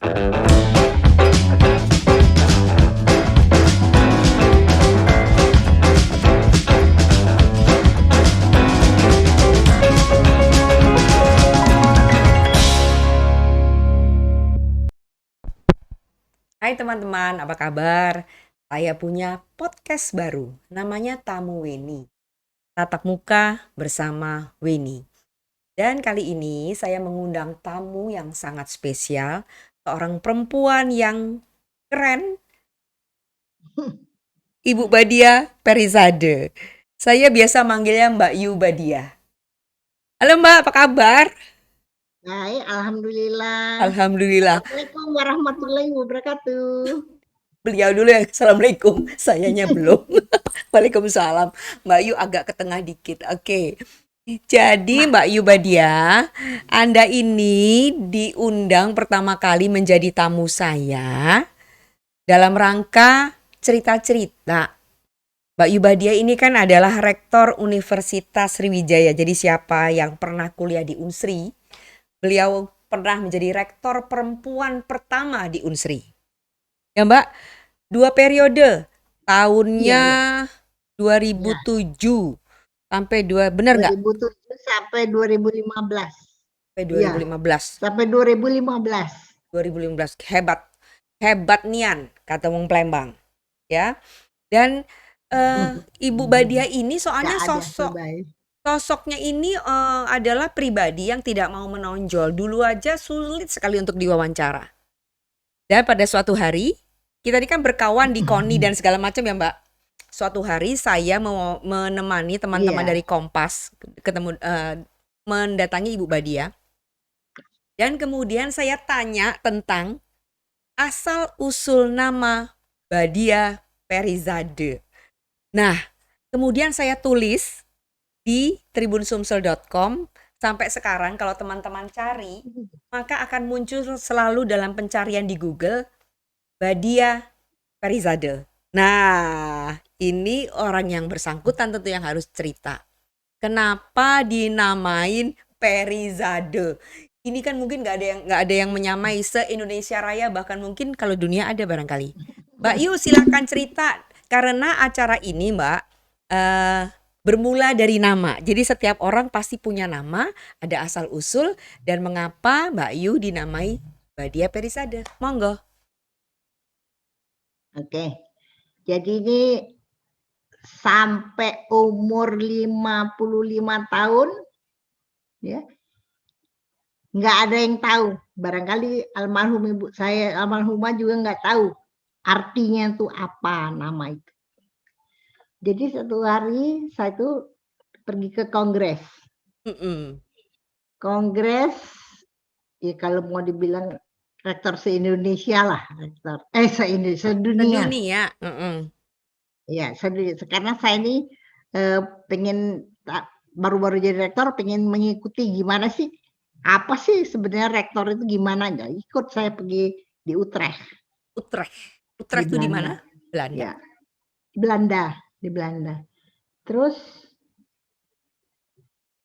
Hai teman-teman, apa kabar? Saya punya podcast baru, namanya Tamu Weni. Tatap muka bersama Weni. Dan kali ini saya mengundang tamu yang sangat spesial, seorang perempuan yang keren, Ibu Badia Perizade. Saya biasa manggilnya Mbak Yu Badia. Halo Mbak, apa kabar? Baik, alhamdulillah. Alhamdulillah. Assalamualaikum warahmatullahi wabarakatuh. Beliau dulu ya, Assalamualaikum. Sayanya belum. Waalaikumsalam. Mbak Yu agak ke tengah dikit. Oke. Jadi Mak, Mbak Yu Badia, Anda ini diundang pertama kali menjadi tamu saya dalam rangka cerita-cerita. Mbak Yu Badia ini kan adalah rektor Universitas Sriwijaya. Jadi siapa yang pernah kuliah di Unsri, beliau pernah menjadi rektor perempuan pertama di Unsri. Ya Mbak, 2 periode. Tahunnya iya, iya. 2007 sampai benar nggak? 2007 sampai 2015. Sampai Iya, 2015. sampai 2015. 2015. Hebat. Hebat nian, kata wong Palembang. Ya. Dan Ibu Badia ini Nggak soalnya ada sebay. sosoknya ini adalah pribadi yang tidak mau menonjol. Dulu aja sulit sekali untuk diwawancara. Dan pada suatu hari, kita ini kan berkawan di KONI dan segala macam ya Mbak. Suatu hari saya mau menemani teman-teman Iya, dari Kompas mendatangi Ibu Badia. Dan kemudian saya tanya tentang asal usul nama Badia Perizade. Nah, kemudian saya tulis di tribunsumsel.com. Sampai sekarang kalau teman-teman cari, maka akan muncul selalu dalam pencarian di Google Badia Perizade. Nah, ini orang yang bersangkutan tentu yang harus cerita. Kenapa dinamain Perizade? Ini kan mungkin nggak ada yang menyamai se-Indonesia Raya, bahkan mungkin kalau dunia ada barangkali. Mbak Yu silahkan cerita karena acara ini Mbak eh, bermula dari nama. Jadi setiap orang pasti punya nama, ada asal usul dan mengapa Mbak Yu dinamai Badia Perizade. Monggo. oke. Jadi ini sampai umur 55 tahun, ya, nggak ada yang tahu. Barangkali almarhum ibu saya, almarhumah juga nggak tahu artinya itu apa nama itu. Jadi satu hari saya tuh pergi ke kongres. Mm-mm. Kongres, ya kalau mau dibilang rektor se-Indonesia lah, rektor. Sedunia. Sedunia. Mm-mm. Ya, sedunia. Karena saya ini pengen baru-baru jadi rektor, pengen mengikuti gimana sih, apa sih sebenarnya rektor itu gimana aja. Ikut saya pergi di Utrecht, Utrecht. di Utrecht itu di Belanda. mana? Belanda. Ya, di Belanda. Terus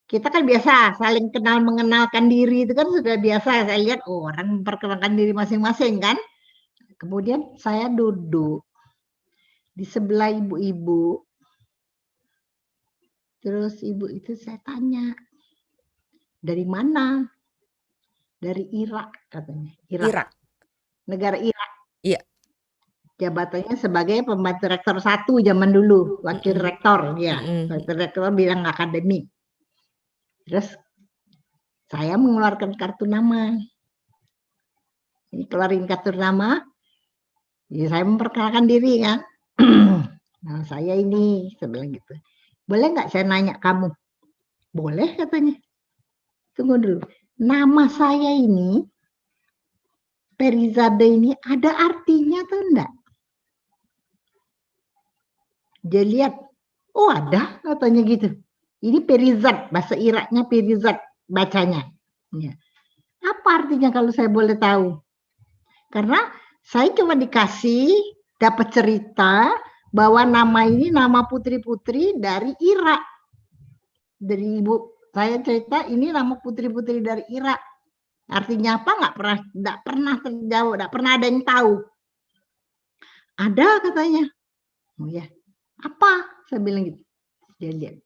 kita kan biasa saling kenal mengenalkan diri itu kan sudah biasa. Saya lihat orang memperkenalkan diri masing-masing kan. Kemudian saya duduk di sebelah ibu-ibu. Terus ibu itu saya tanya, dari mana? Dari Irak katanya. Irak. Irak. Negara Irak. Iya. Jabatannya sebagai pembantu rektor 1 zaman dulu, wakil rektor ya. Wakil rektor bilang akademik. Terus saya mengeluarkan kartu nama. Ini keluarin kartu nama, ya saya memperkenalkan diri kan. Nah, saya ini, saya bilang gitu. Boleh nggak saya nanya kamu? Boleh katanya. Tunggu dulu. Nama saya ini, Perizade ini ada artinya atau enggak? Dia lihat, oh ada katanya gitu. Ini Perizat, bahasa Iraknya Perizat bacanya. Ya. Apa artinya kalau saya boleh tahu? Karena saya cuma dikasih dapat cerita bahwa nama ini nama putri-putri dari Irak. Dari ibu saya cerita ini nama putri-putri dari Irak. Artinya apa? Nggak pernah terjawab, nggak pernah ada yang tahu. Ada katanya. Oh ya, apa? Saya bilang gitu. Dia lihat,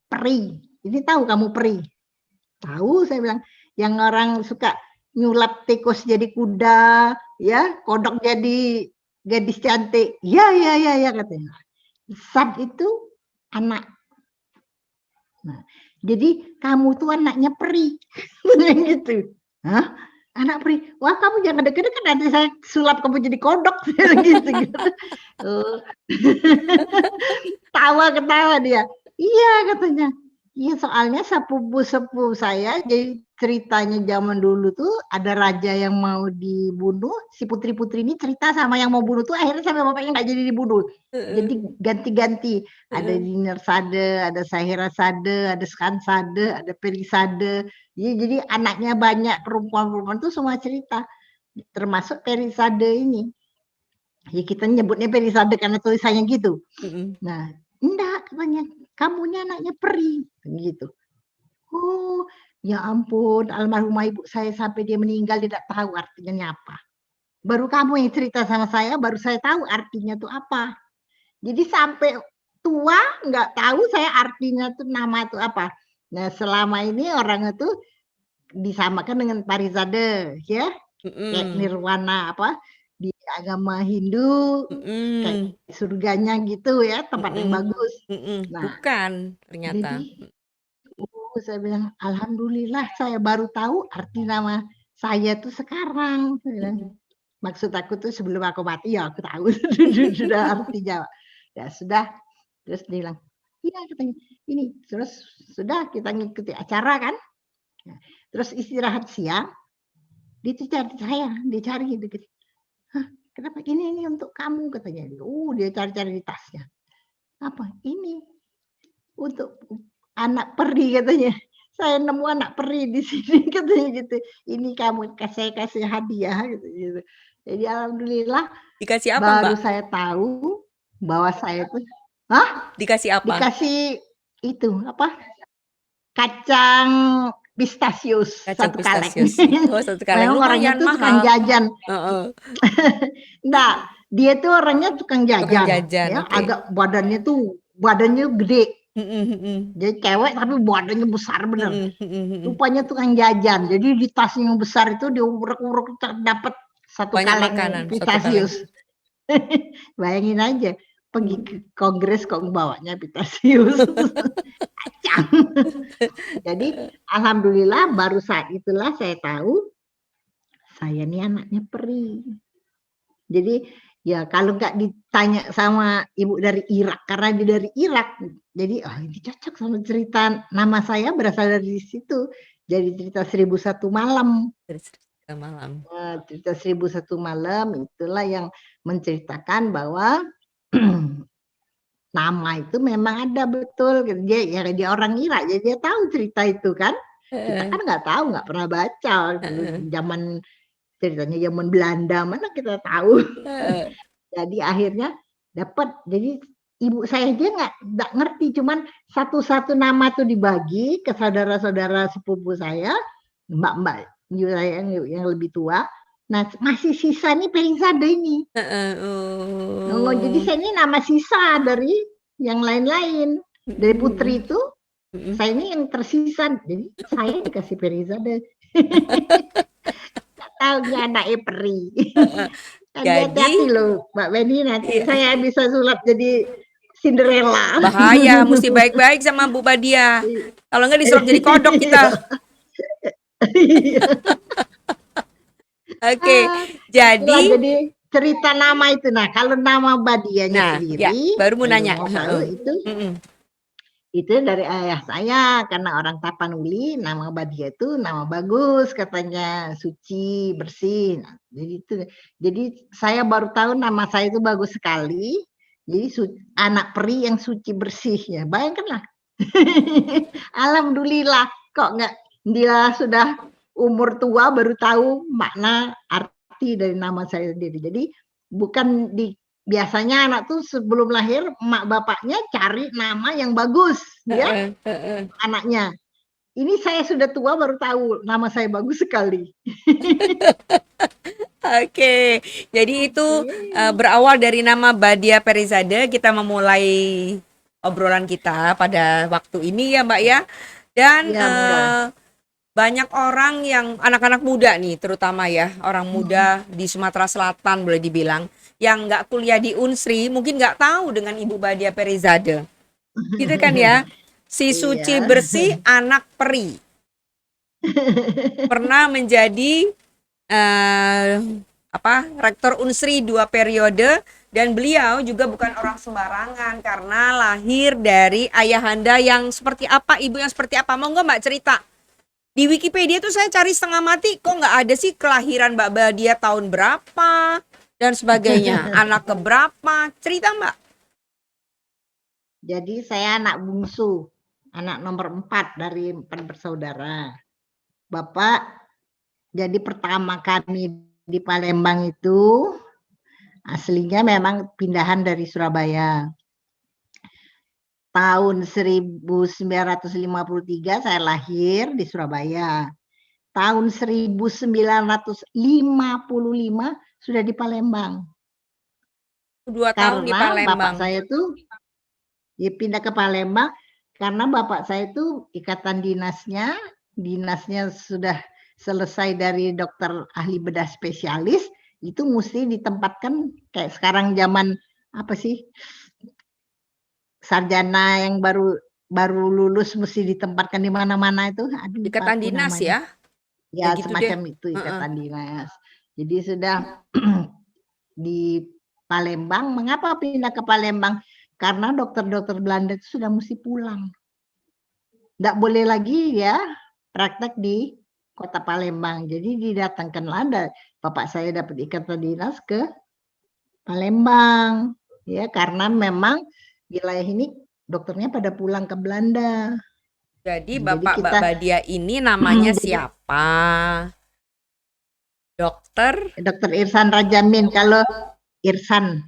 peri. Ini tahu kamu peri? Tahu, saya bilang. Yang orang suka nyulap tikus jadi kuda, ya, kodok jadi gadis cantik. Ya, katanya. Sad itu anak. Nah, jadi kamu tuh anaknya peri. Gitu. Hah? Anak peri. Wah, kamu jangan deket-deket, nanti saya sulap kamu jadi kodok. Gitu. Ketawa dia. Iya, katanya. Iya, soalnya sepupu-sepupu saya, jadi ceritanya zaman dulu tuh ada raja yang mau dibunuh, si putri-putri ini cerita sama yang mau bunuh tuh akhirnya sama bapaknya nggak jadi dibunuh. Jadi ganti-ganti. Ada Diner Sade, ada Sahira Sade, ada Skan Sade, ada Peri Sade. Jadi anaknya banyak, perempuan-perempuan tuh semua cerita. Termasuk Peri Sade ini. Ya kita nyebutnya Peri Sade karena tulisannya gitu. Nah, enggak katanya, kamunya anaknya peri, gitu. Oh, ya ampun, almarhumah ibu saya sampai dia meninggal tidak tahu artinya apa. Baru kamu yang cerita sama saya, baru saya tahu artinya tuh apa. Jadi sampai tua nggak tahu saya artinya tuh nama itu apa. Nah, selama ini orang itu disamakan dengan Parizade, ya, kayak nirwana apa di agama Hindu, kayak surganya gitu ya, tempat yang bagus. Nah, bukan ternyata. jadi saya bilang, alhamdulillah saya baru tahu arti nama saya tuh sekarang. Saya bilang, maksud aku tuh sebelum aku mati ya aku tahu sudah artinya. Ya sudah, terus dia bilang, iya katanya, ini terus sudah kita ngikuti acara kan. Terus istirahat siang, dia tuh cari saya, dia cari gitu. Hah, kenapa ini untuk kamu katanya. Dia cari-cari di tasnya. Apa? Ini untuk anak peri katanya. Saya nemu anak peri di sini katanya gitu. Ini kamu saya kasih hadiah gitu. Jadi alhamdulillah Dikasih apa, baru Mbak? saya tahu bahwa saya tuh Dikasih apa? dikasih itu apa? Kacang pistasius Kacang satu kaleng. pistasius. Oh, satu kaleng Memang orangnya lumayan tuh tukang mahal. jajan. Enggak, dia tuh orangnya tukang Tukang jajan, jajan, ya. oke. Agak badannya gede. Jadi cewek tapi badannya besar bener. Rupanya tukang jajan. Jadi di tasnya yang besar itu diurek-urek dapat satu Banyak kaleng makanan, satu kaleng. pistasius. Bayangin aja, pergi ke kongres kok bawanya pistasius. Kacang. Jadi alhamdulillah baru saat itulah saya tahu saya nih anaknya peri. Jadi ya kalau nggak ditanya sama ibu dari Irak, karena dia dari Irak, jadi ini cocok sama cerita nama saya berasal dari situ. Jadi cerita 1001 malam. Cerita 1001 malam itulah yang menceritakan bahwa nama itu memang ada betul. Dia orang Irak, jadi dia tahu cerita itu kan. Kita kan nggak tahu, nggak pernah baca. Zaman ceritanya zaman Belanda, mana kita tahu. Jadi akhirnya dapat. Jadi ibu saya dia nggak ngerti, cuman satu-satu nama tuh dibagi ke saudara-saudara sepupu saya, mbak-mbak saya yang lebih tua. Nah, masih sisa nih Perizade ini. Jadi saya ini nama sisa dari yang lain-lain. Dari putri itu, saya ini yang tersisa. Jadi saya dikasih Perizade. Nggak tahu dia anaknya peri. Hati-hati loh Mbak Beni, nanti saya bisa sulap jadi Cinderella. Bahaya, mesti baik-baik sama Bu Badia. Kalau nggak disulap jadi kodok kita. Oke, jadi cerita nama itu. Nah, kalau nama Badianya sendiri, baru mau nanya. Itu dari ayah saya, karena orang Tapanuli, nama Badia itu nama bagus katanya, suci, bersih. Nah, jadi saya baru tahu nama saya itu bagus sekali. Jadi anak peri yang suci bersih ya, bayangkanlah. Alhamdulillah, kok nggak dia sudah umur tua baru tahu makna arti dari nama saya sendiri. Jadi bukan biasanya anak tuh sebelum lahir emak bapaknya cari nama yang bagus ya anaknya. Ini saya sudah tua baru tahu nama saya bagus sekali. Oke, jadi itu Oke. berawal dari nama Badia Perizade. Kita memulai obrolan kita pada waktu ini ya Mbak ya. Dan Ya, monggo. banyak orang yang anak-anak muda nih, terutama ya orang muda di Sumatera Selatan boleh dibilang, yang nggak kuliah di Unsri, mungkin nggak tahu dengan Ibu Badia Perizade. Gitu kan ya, si suci Iya. bersih anak peri. Pernah menjadi rektor Unsri 2 periode, dan beliau juga bukan orang sembarangan karena lahir dari ayahanda yang seperti apa, ibu yang seperti apa. Monggo Mbak cerita. Di Wikipedia tuh saya cari setengah mati, kok nggak ada sih kelahiran Mbak Badia tahun berapa dan sebagainya, anak keberapa, cerita Mbak. Jadi saya anak bungsu, anak nomor 4 dari 4 bersaudara. Bapak jadi pertama kami di Palembang itu aslinya memang pindahan dari Surabaya. Tahun 1953 saya lahir di Surabaya. Tahun 1955 sudah di Palembang. 2 tahun di Karena Palembang. bapak saya tuh ya pindah ke Palembang karena bapak saya itu ikatan dinasnya sudah selesai dari dokter ahli bedah spesialis, itu mesti ditempatkan kayak sekarang zaman apa sih, sarjana yang baru lulus mesti ditempatkan di mana-mana itu, aduh lupa Ikatan aku dinas namanya. ya? Ya Ya gitu deh. semacam itu ikatan dinas. Jadi sudah di Palembang. Mengapa pindah ke Palembang? Karena dokter-dokter Belanda itu sudah mesti pulang. Nggak boleh lagi ya praktek di kota Palembang. Jadi didatangkanlah bapak saya dapat ikatan dinas ke Palembang. Ya, karena memang wilayah ini dokternya pada pulang ke Belanda. Jadi Jadi Bapak Mbak kita Badia ini namanya jadi siapa? Dokter? Dokter Irsan Rajamin. Kalau Irsan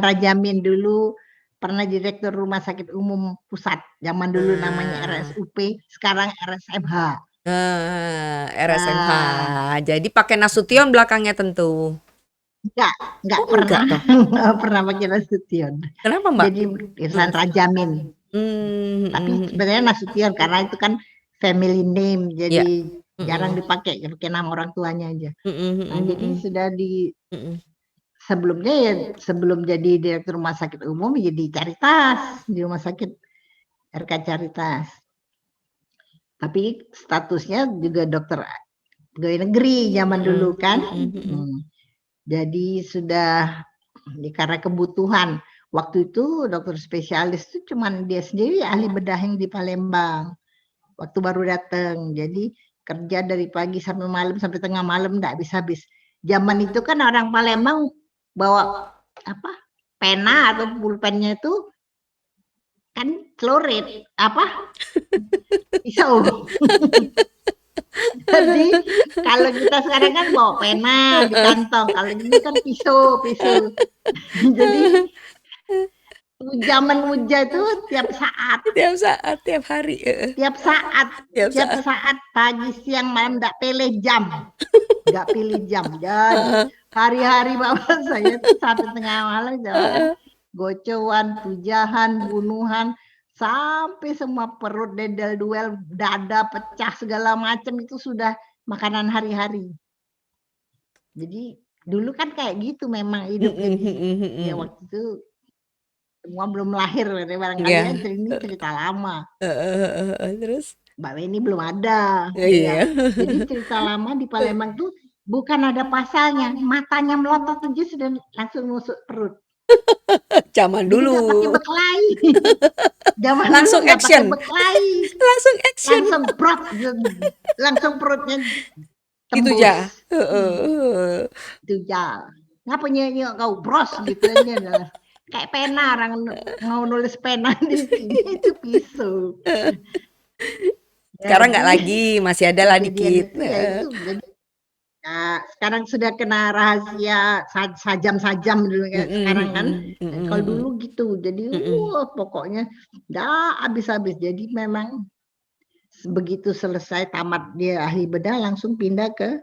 Rajamin dulu pernah direktur Rumah Sakit Umum Pusat. Zaman dulu namanya RSUP, sekarang RSMH. RSMH. Nah, Jadi pakai Nasution belakangnya tentu. enggak Oh pernah, enggak toh. enggak pernah pakai Nasution. Kenapa Mbak? Jadi Irsan Rajamin. Tapi sebenarnya Nasution karena itu kan family name, Ya. jadi jarang dipakai, pakai nama orang tuanya aja. Nah, jadi sudah sebelumnya ya sebelum jadi direktur rumah sakit umum jadi Caritas di rumah sakit RK Caritas. Tapi statusnya juga dokter pegawai negeri zaman dulu kan. Jadi sudah karena kebutuhan waktu itu dokter spesialis itu cuman dia sendiri ahli bedah yang di Palembang. Waktu baru datang. Jadi kerja dari pagi sampai malam sampai tengah malam enggak habis-habis. Zaman itu kan orang Palembang bawa apa? Pena atau pulpennya itu kan celurit apa? Pisau. Jadi kalau kita sekarang kan bawa pena di kantong, kalau dulu kan pisau. Jadi zaman Muja itu tiap saat, Tiap hari. tiap saat, Tiap tiap saat. saat pagi, siang, malam nggak pilih jam. Jadi hari-hari bapak saya tuh sampai tengah malam jalan gocoan, pujahan, bunuhan, sampai semua perut dedel duel, dada pecah segala macam itu sudah makanan hari-hari. Jadi dulu kan kayak gitu memang hidupnya ya waktu itu semua belum lahir barangkali ya ini cerita lama. Terus? Mbak Weni belum ada. Iya. Ya. Jadi cerita lama di Palembang tuh bukan ada pasalnya, matanya melotot aja sudah langsung masuk perut. Zaman Jadi nggak pakai dulu. berkelahi. Zaman Langsung dulu nggak pakai action. berkelahi. Langsung action. Langsung brot, langsung perutnya Itu tembus. ya. Itu ya. Ngapa nyanyi kau bros gitu aja. Kayak pena orang mau nulis pena di sini itu pisau. Sekarang nggak lagi, masih ada lah dikit. Itu ya itu jadi ya, sekarang sudah kena rahasia sajam dulu kayak sekarang kan. Kalau dulu gitu. Jadi pokoknya enggak habis-habis. Jadi memang begitu selesai tamat dia ahli bedah langsung pindah ke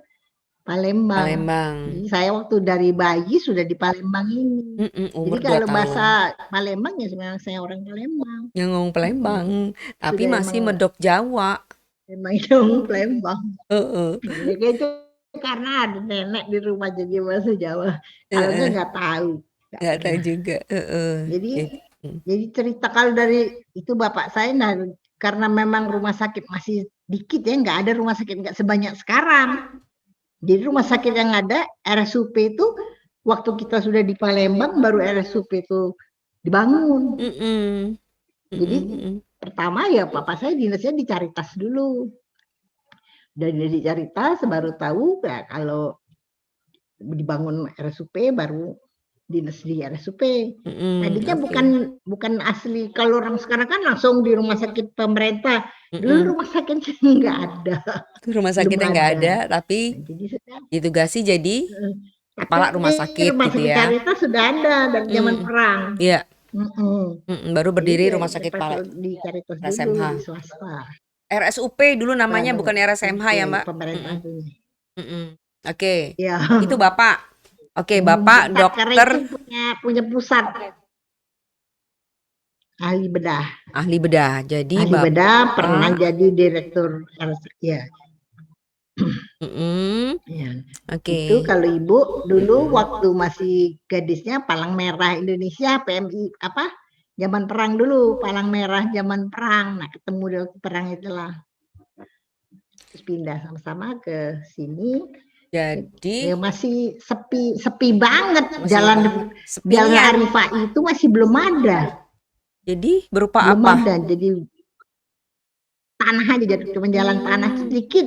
Palembang. Palembang. Jadi saya waktu dari bayi sudah di Palembang ini. Jadi Umur 2 kalau tahun. bahasa Palembang ya sebenarnya saya orang Palembang. Yang ngomong Palembang, tapi Sudah masih emang medok Jawa. emang ngomong Palembang. Heeh. Ya, itu karena ada nenek di rumah jadi bahasa Jawa. Kalau nggak tahu. Nggak tahu juga. Jadi cerita kalau dari itu bapak saya, nah karena memang rumah sakit masih dikit ya, nggak ada rumah sakit nggak sebanyak sekarang. Jadi rumah sakit yang ada RSUP itu waktu kita sudah di Palembang baru RSUP itu dibangun. Jadi pertama ya papa saya dinasnya di Caritas dulu. Dan di Caritas baru tahu ya kalau dibangun RSUP baru dinas di RSUP. Tadinya bukan asli, kalau orang sekarang kan langsung di rumah sakit pemerintah. Dulu rumah sakitnya nggak ada. Rumah sakitnya nggak ada, tapi ditugasi jadi kepala rumah sakit rumah gitu sakit ya. Caritas sudah ada dari zaman perang. Iya. Baru berdiri rumah sakit di Caritas dulu RSMH. di swasta. RSUP dulu namanya, bukan RSMH ya Mbak? Pemerintah dulu. Oke. Ya. Itu Bapak. Oke, Bapak dokter punya pusat ahli bedah. Ahli bedah. Jadi ahli Bapak bedah pernah jadi direktur ya. Ya. Oke. Itu kalau Ibu dulu waktu masih gadisnya Palang Merah Indonesia, PMI apa? Zaman perang dulu, Palang Merah zaman perang. Nah, ketemu di waktu perang itulah. Terus pindah sama-sama ke sini. Jadi ya masih sepi banget, jalan Arifah itu masih belum ada. Jadi berupa belum apa? Ada. Jadi tanah aja, jadi cuma jalan tanah sedikit,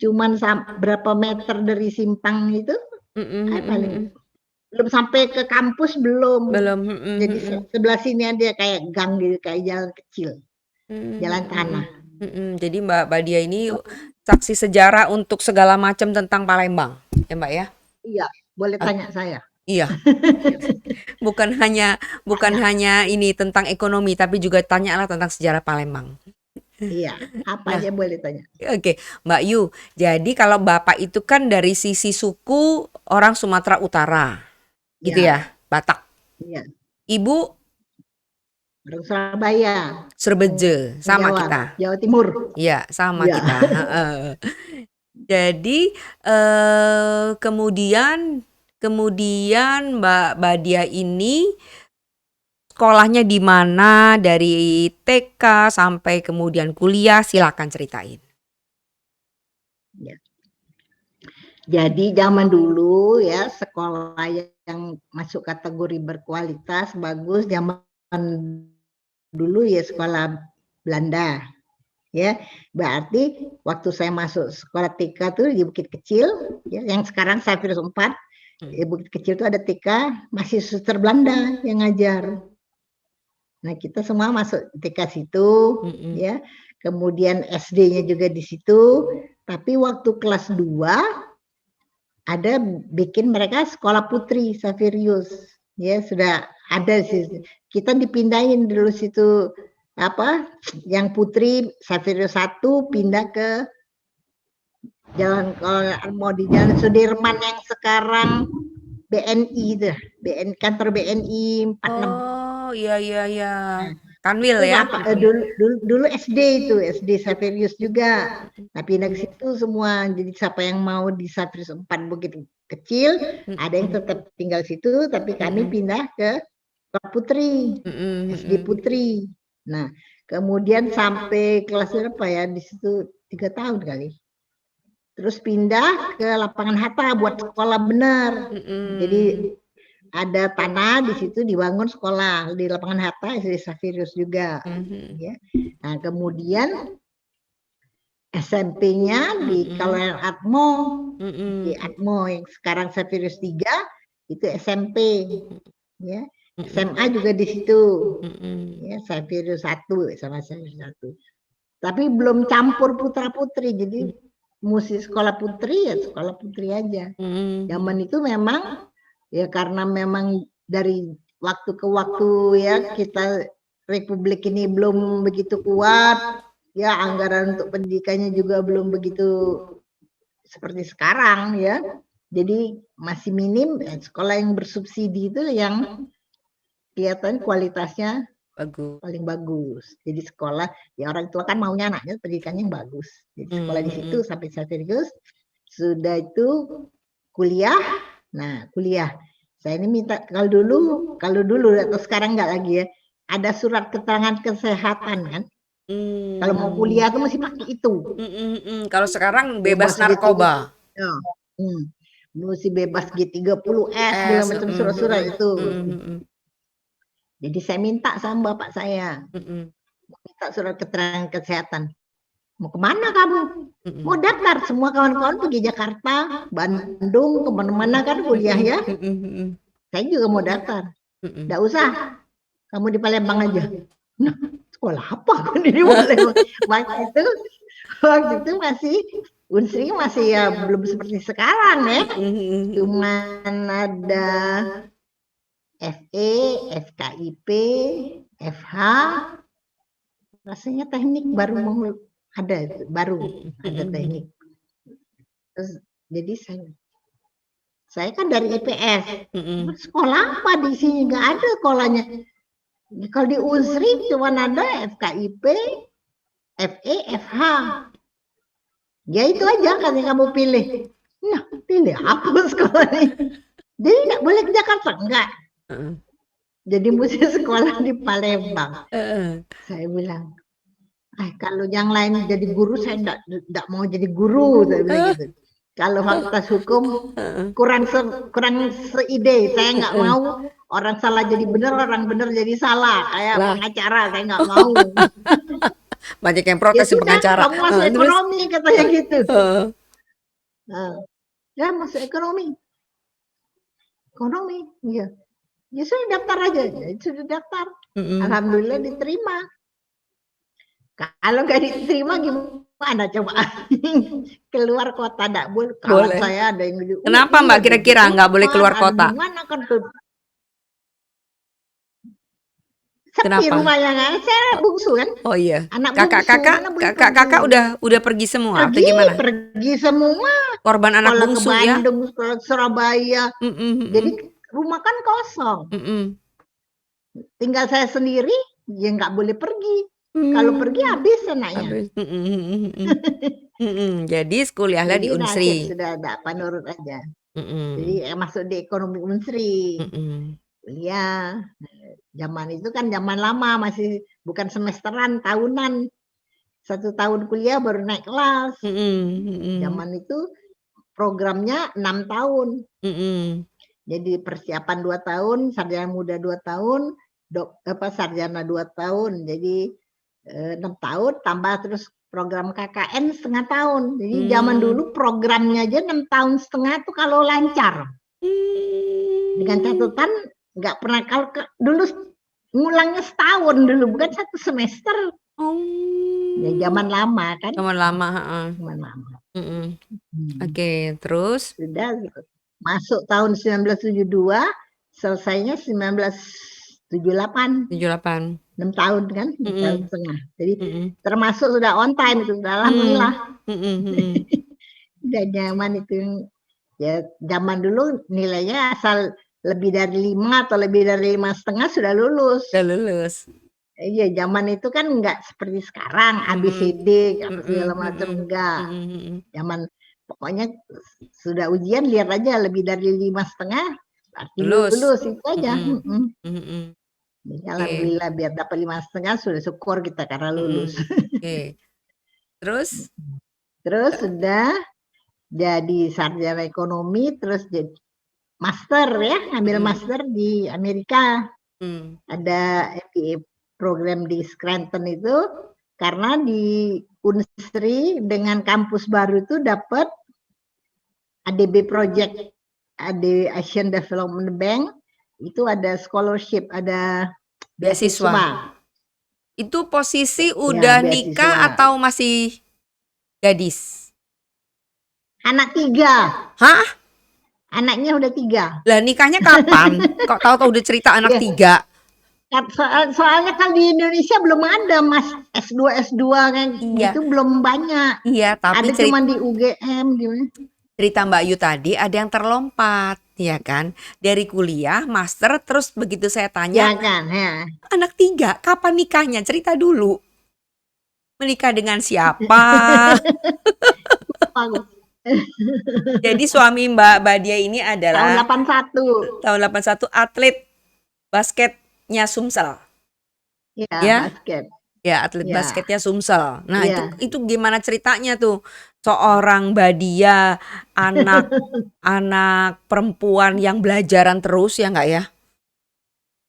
cuman berapa meter dari simpang itu, paling belum sampai ke kampus belum. Jadi sebelah sini ada kayak gang gitu, kayak jalan kecil, jalan tanah. Jadi Mbak Badia ini saksi sejarah untuk segala macam tentang Palembang, ya Mbak ya? Iya, boleh tanya saya. Iya. bukan hanya ini tentang ekonomi, tapi juga tanyalah tentang sejarah Palembang. Iya, apa aja boleh tanya. Oke, Mbak Yu. Jadi kalau Bapak itu kan dari sisi suku orang Sumatera Utara, gitu ya, Batak. Iya. Ibu orang Surabaya. Surbeje, sama Jawa, kita. Jawa Timur. Iya, sama kita. Jadi kemudian Mbak Badia ini sekolahnya di mana, dari TK sampai kemudian kuliah, silakan ceritain. Ya. Jadi zaman dulu ya, sekolah yang masuk kategori berkualitas bagus zaman dulu ya sekolah Belanda. Ya, berarti waktu saya masuk sekolah TK tuh di Bukit Kecil, ya, yang sekarang Safirus 4, di Bukit Kecil tuh ada TK, masih suster Belanda yang ngajar. Nah, kita semua masuk TK situ, ya. Kemudian SD-nya juga di situ, tapi waktu kelas 2 ada bikin mereka sekolah putri Safirius, ya sudah ada sih. Kita dipindahin dulu situ apa yang putri Safirius 1 pindah ke jalan, kalau mau di Jalan Sudirman yang sekarang BNI itu, kantor BNI 46. Oh iya. Kanwil ya. Dulu SD itu, SD Safirius juga. Nah, pindah ke situ semua. Jadi siapa yang mau di Safirius 4 Bukit Kecil, ada yang tetap tinggal situ, tapi kami pindah ke Putri, SD Putri. Nah, kemudian sampai kelas berapa ya, di situ 3 tahun kali. Terus pindah ke Lapangan Hatta buat sekolah benar. Jadi ada tanah di situ dibangun sekolah di Lapangan Hatta, SD Safirius juga. Ya. Nah, kemudian SMP-nya di Kawalan Atmo, di Atmo yang sekarang Safirius 3 itu SMP. Ya. SMA juga di situ, ya Safirius 1 sama Safirius 1. Tapi belum campur putra putri, jadi mesti sekolah putri ya sekolah putri aja. Zaman itu memang ya karena memang dari waktu ke waktu ya kita Republik ini belum begitu kuat, ya anggaran untuk pendidikannya juga belum begitu seperti sekarang ya. Jadi masih minim. Sekolah yang bersubsidi itu yang kelihatan kualitasnya Bagus. paling bagus. Jadi sekolah, ya orang tua kan maunya anaknya pendidikannya yang bagus. Jadi sekolah di situ sampai serius. Sudah itu kuliah. Nah, kuliah. Saya ini minta kalau dulu atau sekarang enggak lagi ya. Ada surat keterangan kesehatan kan. Kalau mau kuliah tuh mesti pakai itu. Kalau sekarang bebas narkoba. Ya. Mesti bebas G30S segala macam surat-surat itu. Jadi saya minta sama bapak saya. Minta surat keterangan kesehatan. Mau kemana kamu? Mau daftar. Semua kawan-kawan pergi Jakarta, Bandung, kemana-mana kan kuliah ya. Saya juga mau daftar. Nggak usah. Kamu di Palembang aja. Nah, sekolah apa aku di Palembang? Waktu itu masih Unsri masih ya belum seperti sekarang ya. Cuman ada FE, FKIP, FH. Rasanya teknik baru mau ada teknik. Terus jadi saya kan dari IPS. Sekolah apa di sini? Nggak ada sekolahnya. Kalau di Unsri cuma ada FKIP, FE, FH. Ya itu aja kan yang kamu pilih. Nah, pilih apa sekolah ini? Jadi nggak boleh ke Jakarta? Enggak. Jadi mesti sekolah di Palembang. Saya bilang, kalau yang lain jadi guru, saya enggak mau jadi guru, saya bilang gitu. Kalau fakultas hukum kurang seide, saya nggak mau orang salah jadi benar, orang benar jadi salah, kayak pengacara, saya nggak mau. Banyak yang protes ya pengacara. Kamu masuk ekonomi katanya gitu. Ya masuk ekonomi, iya. Ya sudah daftar aja, sudah daftar. Alhamdulillah diterima. Kalau nggak diterima gimana coba? Keluar kota nggak boleh. Kawan saya ada yang kenapa Mbak kira-kira nggak boleh keluar kota? Gimana kan tuh? Sepi rumahnya kan, saya bungsu kan. Oh iya. Anak kakak udah pergi semua atau gimana? Pergi semua. Korban anak bungsu ya. Bandung, Surabaya. Jadi rumah kan kosong. Tinggal saya sendiri, ya nggak boleh pergi. Kalau pergi habis anaknya. Jadi kuliahlah di Unsri. Sudah ada apa nurut aja. Jadi masuk di ekonomi Unsri. Kuliah. Zaman itu kan zaman lama, masih bukan semesteran, tahunan. 1 tahun kuliah baru naik kelas. Zaman itu programnya 6 tahun. Jadi persiapan 2 tahun, sarjana muda 2 tahun, sarjana 2 tahun. Jadi 6 tahun tambah terus program KKN setengah tahun. Jadi zaman dulu programnya aja 6 tahun setengah tuh kalau lancar. Dengan catatan nggak pernah, kalau dulu ngulangnya setahun dulu, bukan 1 semester. Ya zaman lama kan. Zaman lama. Oke, terus? Sudah masuk tahun 1972, selesainya 1978. 6 tahun kan, 6 tahun setengah. Jadi termasuk sudah on time itu, alhamdulillah. Udah nyaman itu. Ya zaman dulu nilainya asal lebih dari 5 atau lebih dari 5,5 sudah lulus. Iya, zaman itu kan enggak seperti sekarang ABCD segala macam, enggak. Zaman pokoknya sudah ujian lihat aja lebih dari 5,5 berarti lulus itu aja. Jadi alhamdulillah biar dapat 5,5 sudah syukur kita karena lulus. Terus sudah jadi sarjana ekonomi, terus jadi master ya, ambil master di Amerika. Ada MBA program di Scranton itu, karena di Unsri dengan kampus baru itu dapat ADB project, AD Asian Development Bank, itu ada scholarship, ada beasiswa. Itu posisi udah nikah atau masih gadis? Anak 3. Hah? Anaknya udah 3. Lah nikahnya kapan? Kok tahu-tahu udah cerita anak 3? Soalnya kan di Indonesia belum ada Mas S2 kayak Iya, gitu belum banyak. iya, tapi Ada cuma di UGM cerita Mbak Yu tadi ada yang terlompat, ya kan? Dari kuliah, master, terus begitu saya tanya, ya kan ya. anak 3, kapan nikahnya? Cerita dulu. Menikah dengan siapa? Jadi suami Mbak Badia ini Tahun adalah 81. tahun 81 atlet basketnya Sumsel. Ya, Ya, basket. ya atlet Ya. basketnya Sumsel. Nah, Ya. itu gimana ceritanya tuh? Seorang Badia, anak perempuan yang belajaran terus ya nggak ya?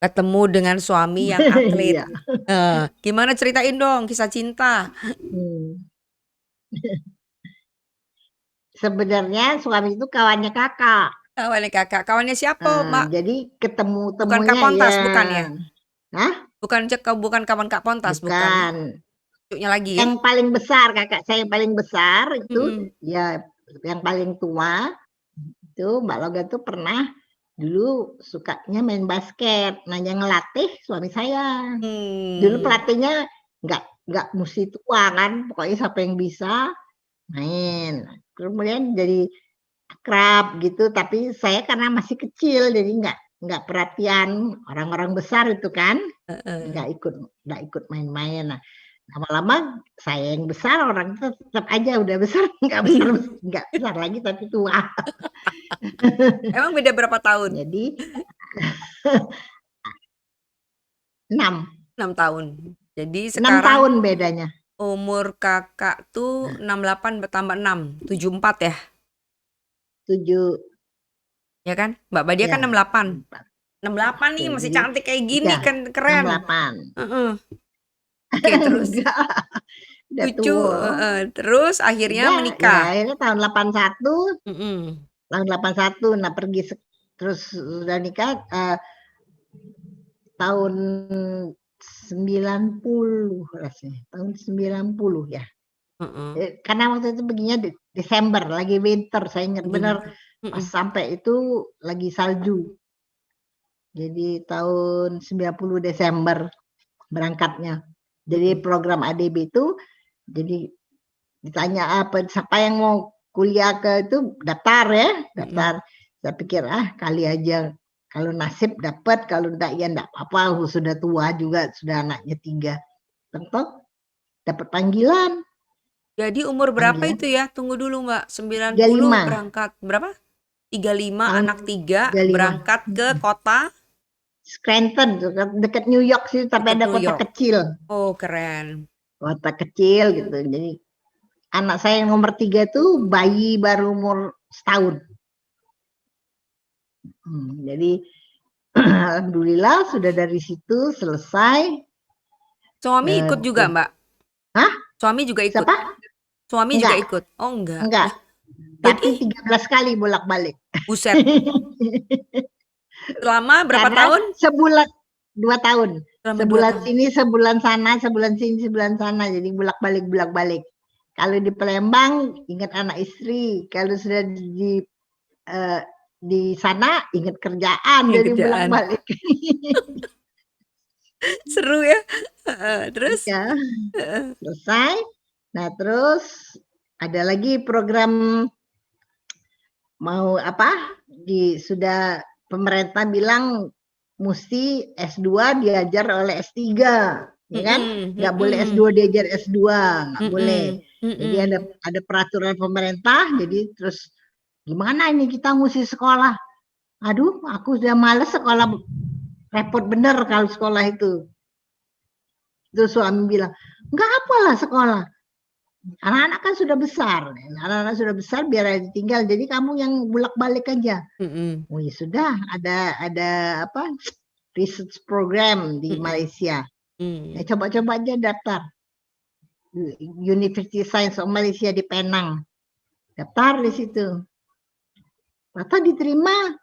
Ketemu dengan suami yang atlet. Iya. Gimana ceritain dong kisah cinta? Sebenarnya suami itu kawannya kakak. Kawannya kakak, kawannya siapa, Mbak? Jadi Bukan Kak ketemu-temunya ya. Pontas, bukan ya? Hah? Bukan kawan Kak Pontas, bukan. Bukan. Cucunya lagi ya? Yang paling besar, kakak saya yang paling besar itu Mm-mm. ya yang paling tua itu Mbak Loga tuh pernah dulu sukanya main basket. Nah, yang ngelatih suami saya. Dulu pelatihnya nggak mesti tua kan, pokoknya siapa yang bisa main. Kemudian jadi akrab gitu, tapi saya karena masih kecil jadi nggak perhatian orang-orang besar itu kan, nggak ikut main-main. Nah, lama-lama saya yang besar, orang itu tetap aja udah besar, nggak besar lagi tapi tua. Emang beda berapa tahun? Jadi 6 tahun. Jadi 6 sekarang tahun bedanya. umur kakak tuh 68 bertambah 6, 74 ya? 7 Ya kan? Mbak Badia kan ya. 68. 68 nih masih Jadi, cantik kayak gini ya, kan keren. 68. Oke, terus Enggak, udah lucu, tua. terus akhirnya Udah, menikah. ya akhirnya tahun 81, Mm-mm. tahun 81, nah pergi terus sudah nikah tahun 90 rasanya, tahun 90 ya. Karena waktu itu begini Desember, lagi winter, saya ingat benar pas sampai itu lagi salju. Jadi tahun 90 Desember berangkatnya. Jadi program ADB itu jadi ditanya siapa yang mau kuliah ke itu daftar ya, daftar. Saya pikir kali aja kalau nasib dapat, kalau enggak ya enggak apa-apa, sudah tua juga, sudah anaknya 3. Tentu dapat panggilan. Jadi umur berapa itu ya? Tunggu dulu Mbak, 90 35. berangkat berapa? 35 Tahun anak 3 35. berangkat ke kota Scranton, dekat New York sih, tapi ada kota kecil. Oh, keren. Kota kecil gitu. Jadi anak saya yang nomor 3 tuh bayi baru umur setahun. Jadi alhamdulillah sudah dari situ selesai. Suami ikut juga Mbak? Hah? Suami juga ikut? Siapa? Suami Enggak. juga ikut? Oh enggak. Enggak. Tapi 13 kali bolak-balik. Buset. Selama berapa tahun? Sebulan 2 tahun. Sebulan sini, sebulan sana, sebulan sini, sebulan sana. Jadi bolak-balik. Kalau di Palembang ingat anak istri, kalau sudah di sana ingat kerjaan, jadi bolak-balik. Seru ya. Terus? Ya, selesai. Nah, terus ada lagi program mau sudah pemerintah bilang mesti S2 diajar oleh S3, ya kan? Nggak boleh S2 diajar S2, nggak boleh. Jadi ada peraturan pemerintah, jadi terus gimana ini kita mesti sekolah? Aduh, aku sudah males sekolah, repot bener kalau sekolah itu. Terus suami bilang, nggak apalah sekolah. Anak-anak kan sudah besar, biar aja tinggal. Jadi kamu yang bolak-balik aja. Oh ya sudah, ada research program di Malaysia. Ya, coba-coba aja daftar. University Science of Malaysia di Penang. Daftar di situ. Ternyata diterima.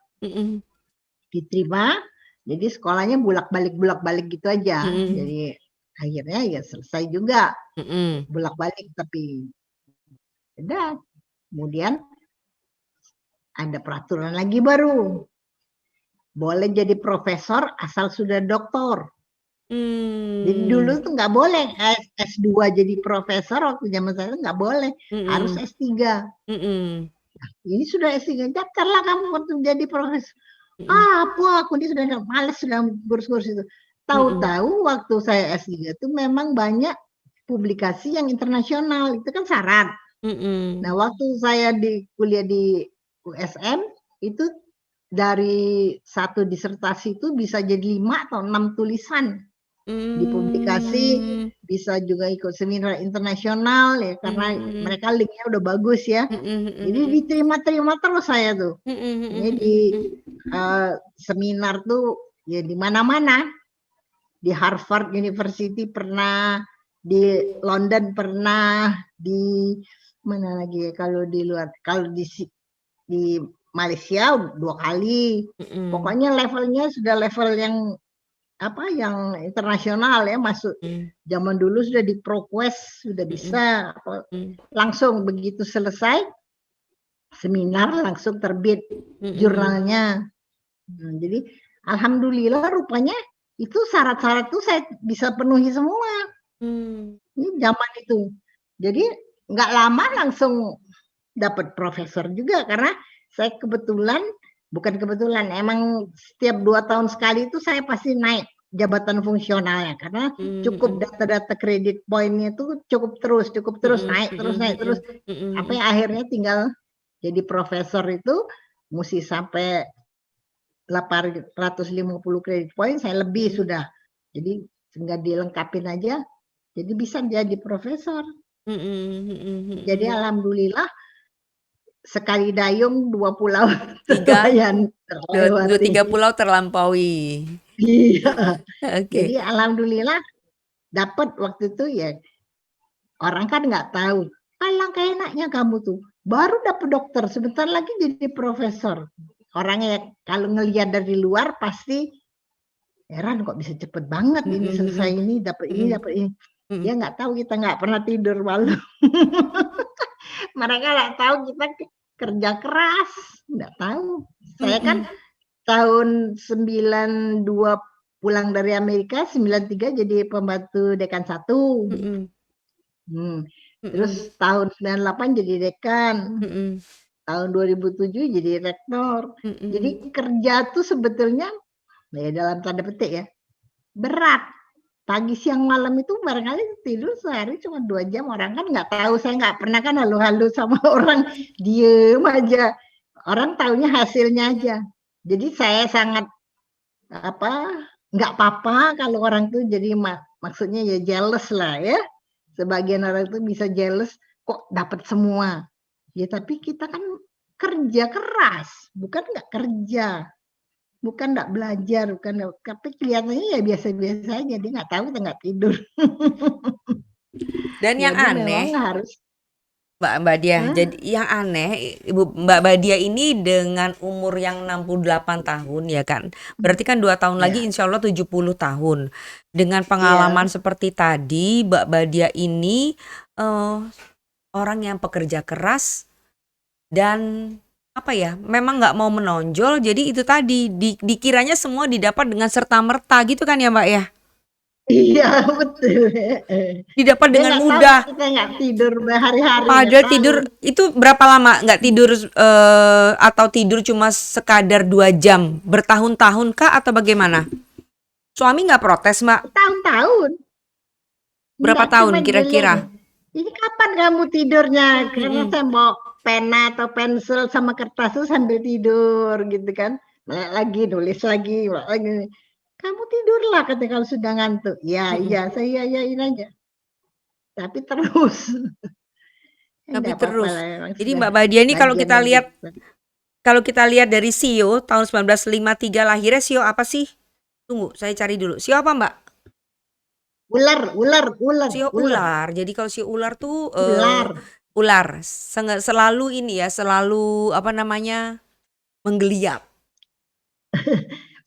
Jadi sekolahnya bolak-balik gitu aja. Jadi akhirnya ya selesai juga. Bolak-balik tapi udah. Kemudian ada peraturan lagi baru. Boleh jadi profesor asal sudah doktor. Jadi dulu Mmm. tuh nggak boleh S2 jadi profesor waktu zaman saya tuh nggak boleh, harus Mhm. S3. Mhm. Ini sudah S3, daftarlah kamu untuk jadi profesor. Mhm. Apa aku ini sudah males sudah ngurus-ngurus itu. Mhm. Tahu-tahu waktu saya S3 itu memang banyak publikasi yang internasional, itu kan syarat. Nah, Mhm. waktu saya di kuliah di USM itu dari satu disertasi itu bisa jadi 5 atau 6 tulisan dipublikasi, Mmm. bisa juga ikut seminar internasional ya karena Mmm. mereka linknya udah bagus ya. Mhm mhm Jadi mhm. diterima-terima terus saya tuh. Mhm mhm Ini di mhm mhm. seminar tuh ya di mana-mana. Di Harvard University pernah, di London pernah, di mana lagi ya kalau di luar, kalau di Malaysia 2 kali. Mhm. Pokoknya levelnya sudah level yang apa, yang internasional ya, masuk. Mmm. Zaman dulu sudah di ProQuest, sudah Mhm. bisa. Mmm. Langsung begitu selesai seminar langsung terbit Mhm. jurnalnya. Jadi alhamdulillah rupanya itu syarat-syarat tuh saya bisa penuhi semua. Mmm. Ini zaman itu. Jadi nggak lama langsung dapat profesor juga karena saya kebetulan, bukan kebetulan, emang setiap 2 tahun sekali itu saya pasti naik jabatan fungsionalnya karena Mmm, cukup mhm. data-data kredit poinnya itu cukup terus Mhm naik terus naik terus mhm mhm sampai mhm akhirnya tinggal jadi profesor itu mesti sampai 850 kredit poin saya lebih mhm sudah. Jadi tinggal dilengkapin aja, jadi bisa jadi profesor. mhm mhm Jadi mhm. alhamdulillah sekali dayung 2 pulau 3 terlewati. 3 pulau terlampaui. Iya, Oke. jadi alhamdulillah dapat waktu itu ya, orang kan nggak tahu, alangkah enaknya kamu tuh, baru dapat dokter sebentar lagi jadi profesor. Orangnya kalau ngelihat dari luar pasti heran kok bisa cepet banget Mhm ini selesai mhm. ini, dapat ini Mhm dapat ini. mhm. Dia nggak tahu kita nggak pernah tidur malam. Mereka nggak tahu kita kerja keras, nggak tahu. Saya kan Mhm tahun 92 pulang dari Amerika, 93 jadi pembantu dekan 1. mhm Terus mhm tahun 98 jadi dekan, mhm tahun 2007 jadi rektor. Jadi mhm kerja tuh sebetulnya, ya dalam tanda petik ya, berat. Pagi, siang, malam itu barangkali tidur sehari cuma 2 jam, orang kan nggak tahu, saya nggak pernah kan halu-halu sama orang, diem aja. Orang taunya hasilnya aja. Jadi saya sangat apa, nggak apa-apa kalau orang tuh jadi maksudnya ya jealous lah ya. Sebagian orang tuh bisa jealous kok dapat semua. Ya tapi kita kan kerja keras, bukan nggak kerja, bukan nggak belajar, bukan tapi kelihatannya ya biasa-biasa aja, dia nggak tahu kita nggak tidur. Dan yang Jadi memang aneh harus Mbak Diah, Hah? jadi yang aneh Mbak Badia ini dengan umur yang 68 tahun ya kan. Berarti kan 2 tahun lagi Ya, insya Allah 70 tahun. Dengan pengalaman iya, seperti tadi, Mbak Badia ini eh, orang yang pekerja keras dan apa ya, memang nggak mau menonjol. Jadi itu tadi dikiranya semua didapat dengan serta merta gitu kan ya Mbak ya. iya betul. Didapat Dia dengan nggak tahu mudah. kita nggak tidur berhari-hari, nggak Padahal tahu. tidur itu berapa lama nggak tidur atau tidur cuma sekadar 2 jam bertahun-tahun kah atau bagaimana? Suami nggak protes Mbak? Tahun-tahun, Berapa nggak tahun cuma geleng. kira-kira? Ini kapan kamu tidurnya? Karena Mm-mm. saya bawa pena atau pensil sama kertas tuh sambil tidur gitu kan. Melek lagi, nulis lagi, melek lagi. Kamu tidurlah katanya kalau sudah ngantuk. Ya, Mm-mm. iya, saya iyain aja. Tapi terus, Tapi enggak apa-apa terus. lah memang Jadi sudah Mbak Badia ini bagian dari itu. kalau kita lihat dari Sio tahun 1953 lahirnya Sio apa sih? Tunggu, saya cari dulu. Sio apa Mbak? Ular, ular, ular, Sio ular, ular. Jadi kalau sio ular tuh ular. ular selalu ini ya, selalu apa namanya? Menggeliat.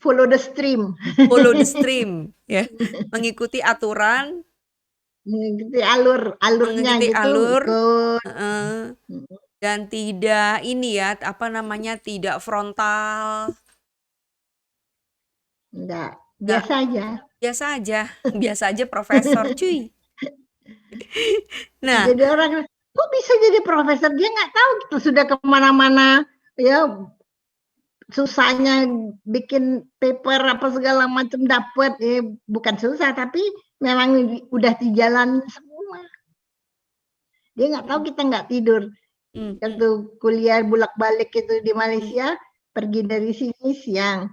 Follow the stream. Follow the stream ya, mengikuti aturan, Mengikuti alurnya mengikuti gitu, alur, ikut. heeh, dan tidak ini ya, apa namanya, tidak frontal. Enggak. Nggak, biasa aja. biasa aja, biasa aja profesor, cuy. Nah, Jadi orang, kok bisa jadi profesor? Dia nggak tahu gitu, sudah kemana-mana, ya susahnya bikin paper apa segala macam dapat, bukan susah tapi memang udah dijalani semua. Dia nggak tahu kita nggak tidur. Waktu kuliah bolak-balik itu di Malaysia, pergi dari sini siang,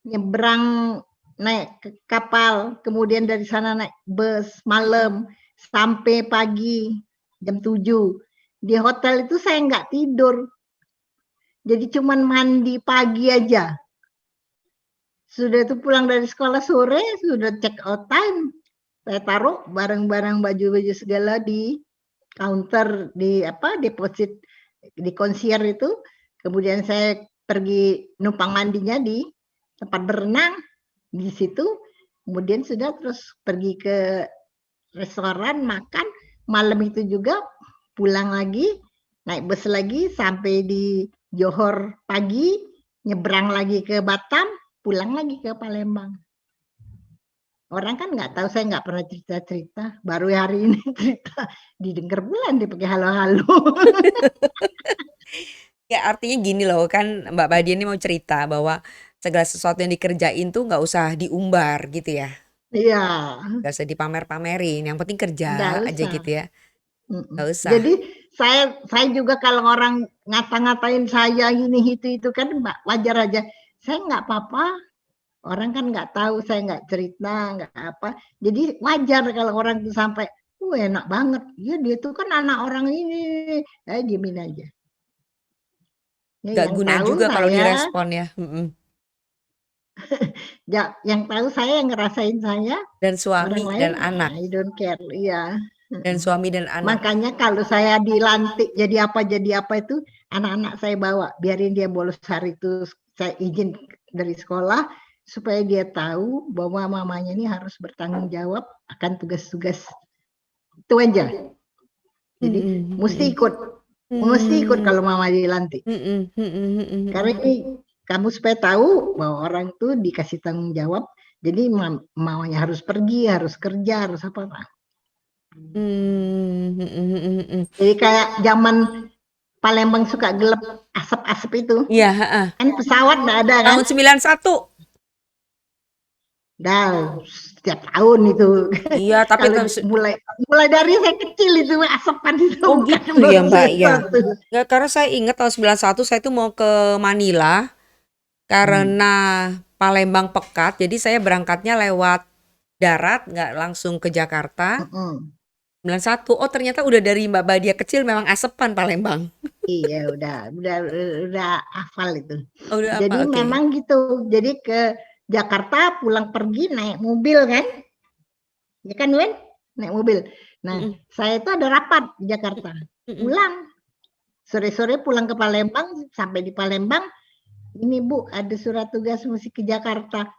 nyebrang naik ke kapal, kemudian dari sana naik bus malam sampai pagi jam 7. Di hotel itu saya nggak tidur. Jadi cuman mandi pagi aja. Sudah itu pulang dari sekolah sore, sudah check out time. Saya taruh barang-barang baju-baju segala di counter di deposit di konsier itu. Kemudian saya pergi numpang mandinya di tempat berenang di situ. Kemudian sudah terus pergi ke restoran makan. Malam itu juga pulang lagi, naik bus lagi sampai di Johor pagi, nyebrang lagi ke Batam, pulang lagi ke Palembang. Orang kan nggak tahu, saya nggak pernah cerita-cerita, baru hari ini cerita, didengar bulan dia pakai halo-halo. ya artinya gini loh, kan Mbak Badia ini mau cerita bahwa segala sesuatu yang dikerjain tuh nggak usah diumbar gitu ya, Iya, nggak usah dipamer-pamerin, yang penting nggak kerja aja usah. gitu ya, nggak usah. Jadi saya juga kalau orang ngata-ngatain saya ini itu kan wajar aja. Saya nggak apa-apa. Orang kan nggak tahu, saya nggak cerita, nggak apa. Jadi wajar kalau orang itu sampai, enak banget. Ya dia tuh kan anak orang ini. Diemin aja. Ya, Nggak yang guna tahu juga kalau saya, direspon ya. yang tahu saya, yang ngerasain saya, Dan orang suami lain, dan anak, I don't care. Iya. dan suami dan anak. Makanya kalau saya dilantik jadi apa itu, anak-anak saya bawa, biarin dia bolos hari itu, saya izin dari sekolah, supaya dia tahu bahwa mamanya ini harus bertanggung jawab akan tugas-tugas itu aja. Jadi mesti ikut kalau mama dilantik. Karena ini kamu supaya tahu bahwa orang itu dikasih tanggung jawab, jadi mamanya harus pergi, harus kerja, harus apa-apa. Jadi kayak zaman Palembang suka gelap asap-asap itu. Iya, Kan pesawat nggak ada kan? tahun 91. Dah setiap tahun itu. Iya, tapi Kalau mulai dari saya kecil itu asapan itu oh bukan gitu ya baru Mbak ya. 91. Nggak, karena saya ingat tahun 91 saya itu mau ke Manila karena Palembang pekat, jadi saya berangkatnya lewat darat, nggak langsung ke Jakarta. 91, oh ternyata udah dari Mbak Badia kecil memang asepan Palembang. Iya udah hafal itu. Oh, udah apa? Jadi Oke. memang gitu. Jadi ke Jakarta pulang pergi naik mobil kan? Ya kan Wen? Naik mobil. Nah, saya itu ada rapat di Jakarta. Pulang. Sore-sore pulang ke Palembang, sampai di Palembang, ini Bu, ada surat tugas mesti ke Jakarta.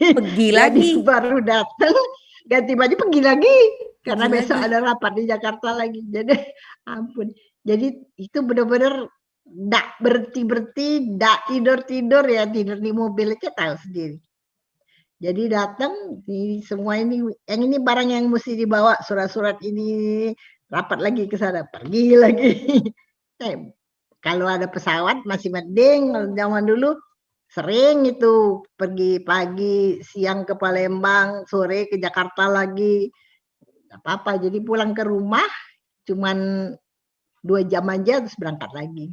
Pergi lagi. Jadi baru datang, ganti baju pergi lagi. Karena besok ada rapat di Jakarta lagi. Jadi ampun. Jadi itu benar-benar nggak berhenti-berhenti, nggak tidur-tidur ya, tidur di mobil aja tahu sendiri. Jadi datang semua ini, yang ini barang yang mesti dibawa, surat-surat ini, rapat lagi ke sana, pergi lagi. Kalau ada pesawat masih mending, kalau zaman dulu sering itu pergi pagi, siang ke Palembang, sore ke Jakarta lagi. Gak apa-apa, jadi pulang ke rumah cuman 2 jam aja terus berangkat lagi.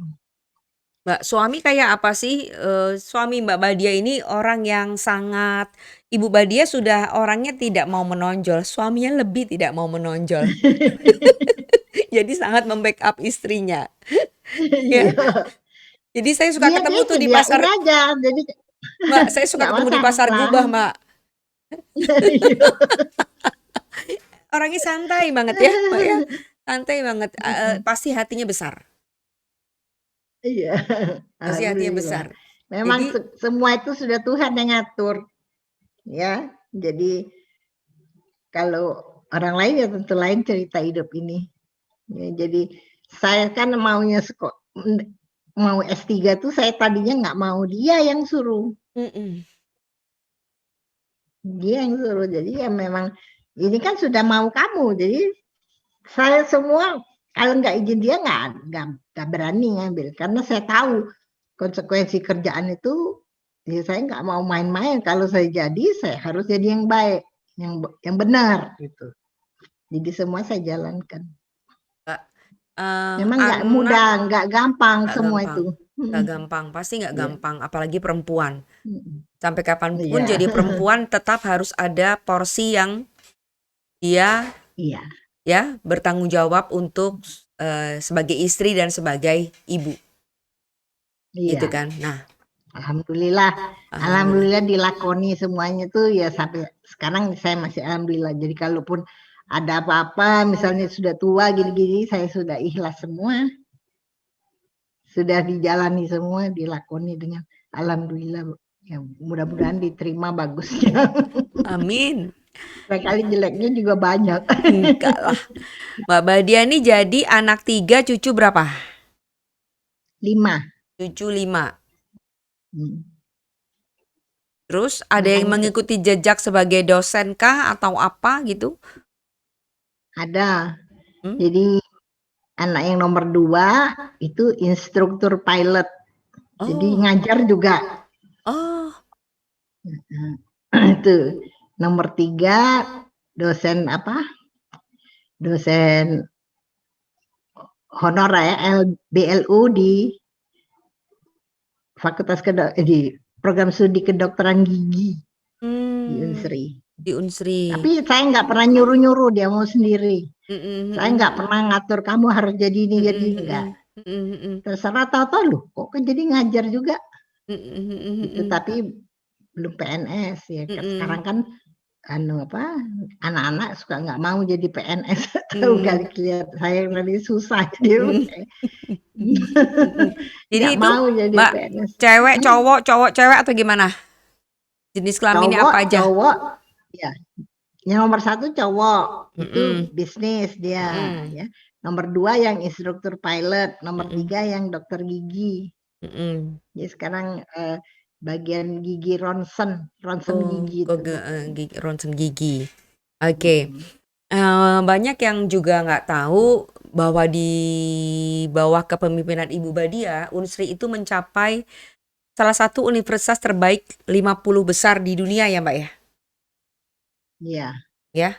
Mbak, suami kayak apa sih? Suami Mbak Badia ini orang yang sangat, Ibu Badia sudah orangnya tidak mau menonjol, suaminya lebih tidak mau menonjol. Jadi sangat membackup istrinya. Ya. Jadi saya suka ketemu tuh di pasar. Aja, jadi Mbak, saya suka ketemu di pasar Gubah, Mbak. Orangnya santai banget ya, Mbak ya. Santai banget. Pasti hatinya besar. Iya. Pasti hatinya besar. Memang Jadi, semua itu sudah Tuhan yang ngatur. Ya, jadi kalau orang lain ya tentu lain cerita hidup ini. Ya, jadi saya kan maunya mau S3 tuh saya tadinya nggak mau, dia yang suruh. Dia yang suruh. Jadi ya memang ini kan sudah mau kamu. Jadi saya semua kalau nggak izin dia nggak berani ngambil karena saya tahu konsekuensi kerjaan itu. Ya saya nggak mau main-main. Kalau saya jadi, saya harus jadi yang baik, yang benar gitu. Jadi semua saya jalankan. Memang nggak Anak mudah, nggak gampang nggak semua gampang, itu. nggak gampang, pasti nggak Iya. gampang, apalagi perempuan. Sampai kapanpun Iya. jadi perempuan tetap harus ada porsi yang dia Iya. ya bertanggung jawab untuk sebagai istri dan sebagai ibu, gitu Iya. kan. Nah, Alhamdulillah, alhamdulillah. alhamdulillah dilakoni semuanya tuh ya sampai sekarang saya masih alhamdulillah. Jadi kalaupun ada apa-apa, misalnya sudah tua gini-gini, saya sudah ikhlas semua, sudah dijalani semua, dilakoni dengan alhamdulillah. Ya, mudah-mudahan diterima bagusnya. Amin. Kali jeleknya juga banyak. Enggak lah. Mbak Badia ini jadi anak 3, cucu berapa? 5. Cucu 5. Hmm. Terus ada yang Makanya mengikuti jejak sebagai dosen kah atau apa gitu? ada. Hmm? Jadi anak yang nomor 2 itu instruktur pilot. Jadi Oh, ngajar juga. oh, Itu nomor 3 dosen apa? Dosen honor ya, BLU di Fakultas di program studi kedokteran gigi di Unsri. di Unsri. Tapi saya nggak pernah nyuruh-nyuruh, dia mau sendiri. Mm-mm, Saya nggak pernah ngatur kamu harus jadi ini jadi enggak. mm-mm, Terserah tahu-tahu loh, kok kan jadi ngajar juga. mm-mm, Itu tapi belum PNS ya. Sekarang mm-mm. kan anak-anak suka nggak mau jadi PNS. Tahu kali lihat saya tadi susah dia Jadi nggak itu mau jadi Mbak, PNS. cewek, cowok, cowok, cewek atau gimana? Jenis kelaminnya apa aja? Cowok, ya. Yang nomor 1 cowok itu Mm-mm, bisnis dia, mm-mm, ya. Nomor 2 yang instruktur pilot, nomor mm-mm, 3 yang dokter gigi. mm-mm. Jadi sekarang bagian gigi ronsen Oh, gigi itu. ronsen gigi. Oke. Banyak yang juga nggak tahu bahwa di bawah kepemimpinan Ibu Badia, Unsri itu mencapai salah satu universitas terbaik 50 besar di dunia ya Mbak ya? Iya. Ya?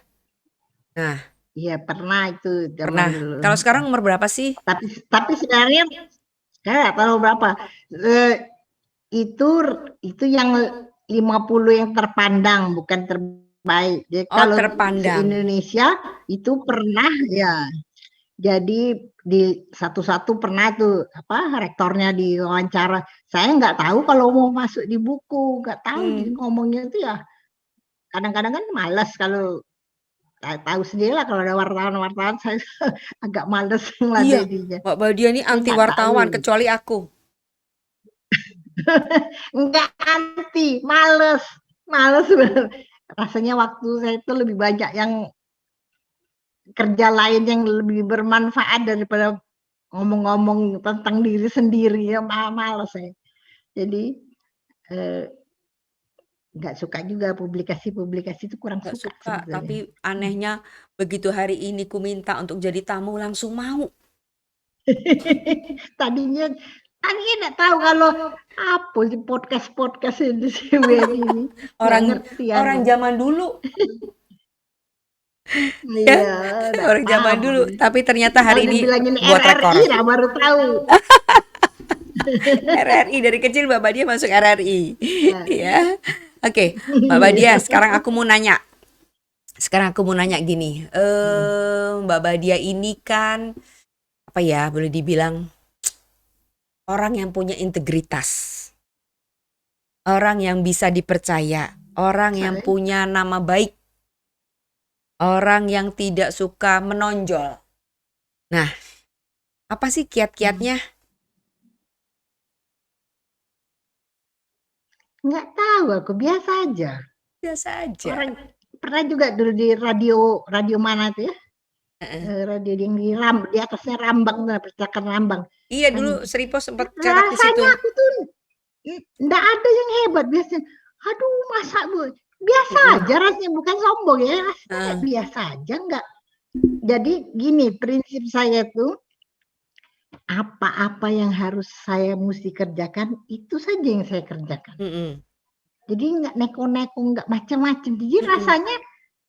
Nah, Iya pernah itu zaman pernah. dulu. Kalau sekarang nomor berapa sih? Tapi sebenarnya saya nggak tahu berapa. Itu yang 50 yang terpandang bukan terbaik. Jadi Oh, kalau terpandang. se-Indonesia itu pernah ya. Jadi di satu-satu pernah tuh rektornya diwawancara. Saya nggak tahu kalau mau masuk di buku, nggak tahu jadi ngomongnya itu ya. Kadang-kadang kan malas kalau tahu sendiri lah kalau ada wartawan saya agak males Iya, ngeladeninnya. Mbak Badia ini Saya anti nggak tahu. wartawan kecuali aku. Enggak anti, males rasanya waktu saya itu lebih banyak yang kerja lain yang lebih bermanfaat daripada ngomong-ngomong tentang diri sendiri ya males saya. Jadi nggak suka juga publikasi itu kurang Nggak suka suka, sebetulnya. tapi anehnya begitu hari ini ku minta untuk jadi tamu langsung mau. Tadinya nggak tahu kalau apa sih podcast ini si Weni ini nggak Orang ngerti orang zaman dulu ya, Iya, nggak orang zaman paham. dulu. Tapi ternyata Kalau hari ini dibilangin buat rekor. RRI baru tahu. RRI dari kecil Mbak Badia masuk RRI. Ya. Ya. Oke, Mbak Badia, sekarang aku mau nanya. Gini, Mbak Badia ini kan apa ya, boleh dibilang orang yang punya integritas. Orang yang bisa dipercaya, orang yang punya nama baik. Orang yang tidak suka menonjol. Nah, apa sih kiat-kiatnya? Nggak tahu aku, biasa aja. Biasa aja. Orang pernah juga dulu di radio mana tuh ya? Radio yang di atasnya Rambang, percetakan Rambang. Iya, dulu Seripo sempat cetak di situ. Rasanya aku tuh nggak ada yang hebat biasanya. Aduh, masa Bu? Biasa Mhm. aja rasanya, bukan sombong ya, rasanya Heeh. biasa aja, enggak. Jadi gini, prinsip saya tuh, apa-apa yang harus saya musti kerjakan, itu saja yang saya kerjakan. Mhm. Jadi nggak neko-neko, nggak macam-macam. Jadi Mhm. rasanya